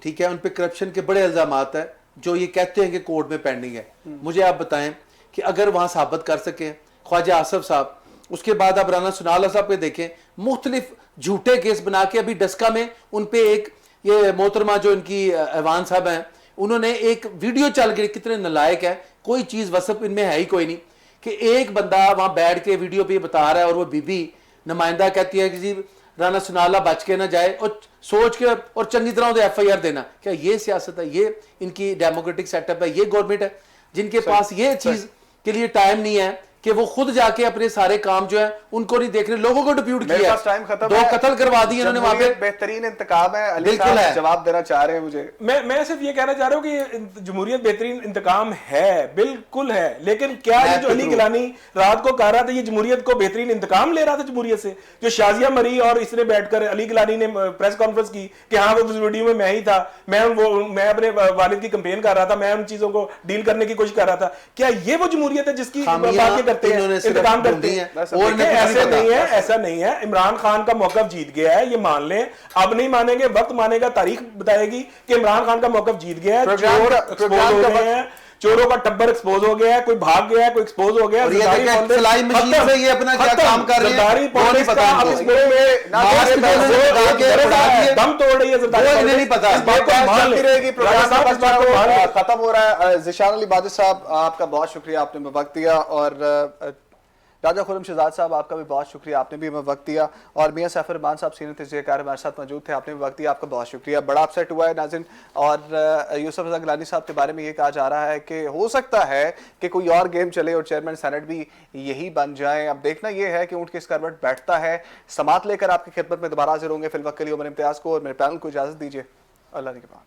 ठीक है, उन पर करप्शन के बड़े इल्ज़ामात है जो ये कहते हैं कि कोर्ट में पेंडिंग है। मुझे आप बताएं कि अगर वहाँ साबित कर सकें ख्वाजा आसफ साहब, उसके बाद आप राना सुनाला साहब पे देखें, मुख्तलिफ झूठे केस बना के अभी डस्का में उन पे एक ये मोहतरमा जो इनकी ऐवान साहब हैं, उन्होंने एक वीडियो चल गई, कितने नालायक है, कोई चीज़ वसफ इनमें है ही कोई नहीं, कि एक बंदा वहाँ बैठ के वीडियो पे बता रहा है और वो बीबी नुमाइंदा कहती है कि जी राना सुनाला बच के ना जाए, और सोच के और चंगी तरह उन्हें FIR देना। क्या ये सियासत है? ये इनकी डेमोक्रेटिक सेटअप है? ये गवर्नमेंट है जिनके पास ये चीज के लिए टाइम नहीं है कि वो खुद जाके अपने सारे काम जो है उनको नहीं देख रहे, लोगों को डिप्यूट मेरे किया, पास टाइम खत्म 2 है। कत्ल करवा दिए उन्होंने वहां पे। जमहूरियत बेहतरीन इंतकाम है, अली बिल्कुल साहब है। जवाब देना चाह रहे हैं मुझे। मैं सिर्फ ये कहना चाह रहा हूँ कि जमहूरियत बेहतरीन इंतकाम है, बिल्कुल है, लेकिन क्या ये जो अली गिलानी रात को कह रहा था ये जमहूरियत को बेहतरीन इंतकाम ले रहा था जमहूरियत से? जो शाजिया मरी और इसने बैठकर अली गिलानी ने प्रेस कॉन्फ्रेंस की कि हाँ वो वीडियो में मैं ही था, मैं अपने वालिद की कंपेन कर रहा था, मैं उन चीजों को डील करने की कोशिश कर रहा था। क्या ये वो जमहूरियत है जिसकी बात ये करते हैं, इंतकाम करते हैं? और ऐसे नहीं है, ऐसा नहीं है। इमरान खान का मौकफ जीत गया है, ये मान लें। अब नहीं मानेंगे, वक्त मानेगा, तारीख बताएगी कि इमरान खान का मौकफ जीत गया है। चोर एक्सपोज हो रहे हैं, चोरों का टब्बर एक्सपोज हो गया है, कोई भाग गया है, कोई एक्सपोज हो गया है। और ये देखें, सिलाई मशीन से ये अपना क्या काम कर रहे हैं, जरदारी वो नहीं पता अब इस इनको। मुल्क में मास्क लगा के बढ़ा दिए, दम तोड़ रही है जरदारी वो इन्हें पॉलिटिक्स। नहीं पता। इस बात को बात मान चलती ले। रहेगी, प्रोग्राम राजा साहब, का इस बात को मान ले। खत्म हो रहा है। ज़िशान अली बाजिद साहब, आपका बहुत शुक्रिया, आपने वक्त दिया। और राजा खुर्रम शहजाद साहब, आपका भी बहुत शुक्रिया, आपने भी हमें वक्त दिया। और मियां सैफ रहमान साहब सीनियर तजज़ियाकार हमारे साथ मौजूद थे, आपने भी वक्त दिया, आपका बहुत शुक्रिया। बड़ा अपसेट हुआ है नाज़रीन। और यूसुफ रज़ा गिलानी साहब के बारे में ये कहा जा रहा है कि हो सकता है कि कोई और गेम चले और चेयरमैन सेनेट भी यही बन जाए। अब देखना यह है कि ऊँट किस करवट बैठता है। समात लेकर आपकी खिदमत में दोबारा हाजिर होंगे। फिलहाल के लिए उमर इम्तियाज़ को और मेरे पैनल को इजाज़त दीजिए। अल्लाह के बाद।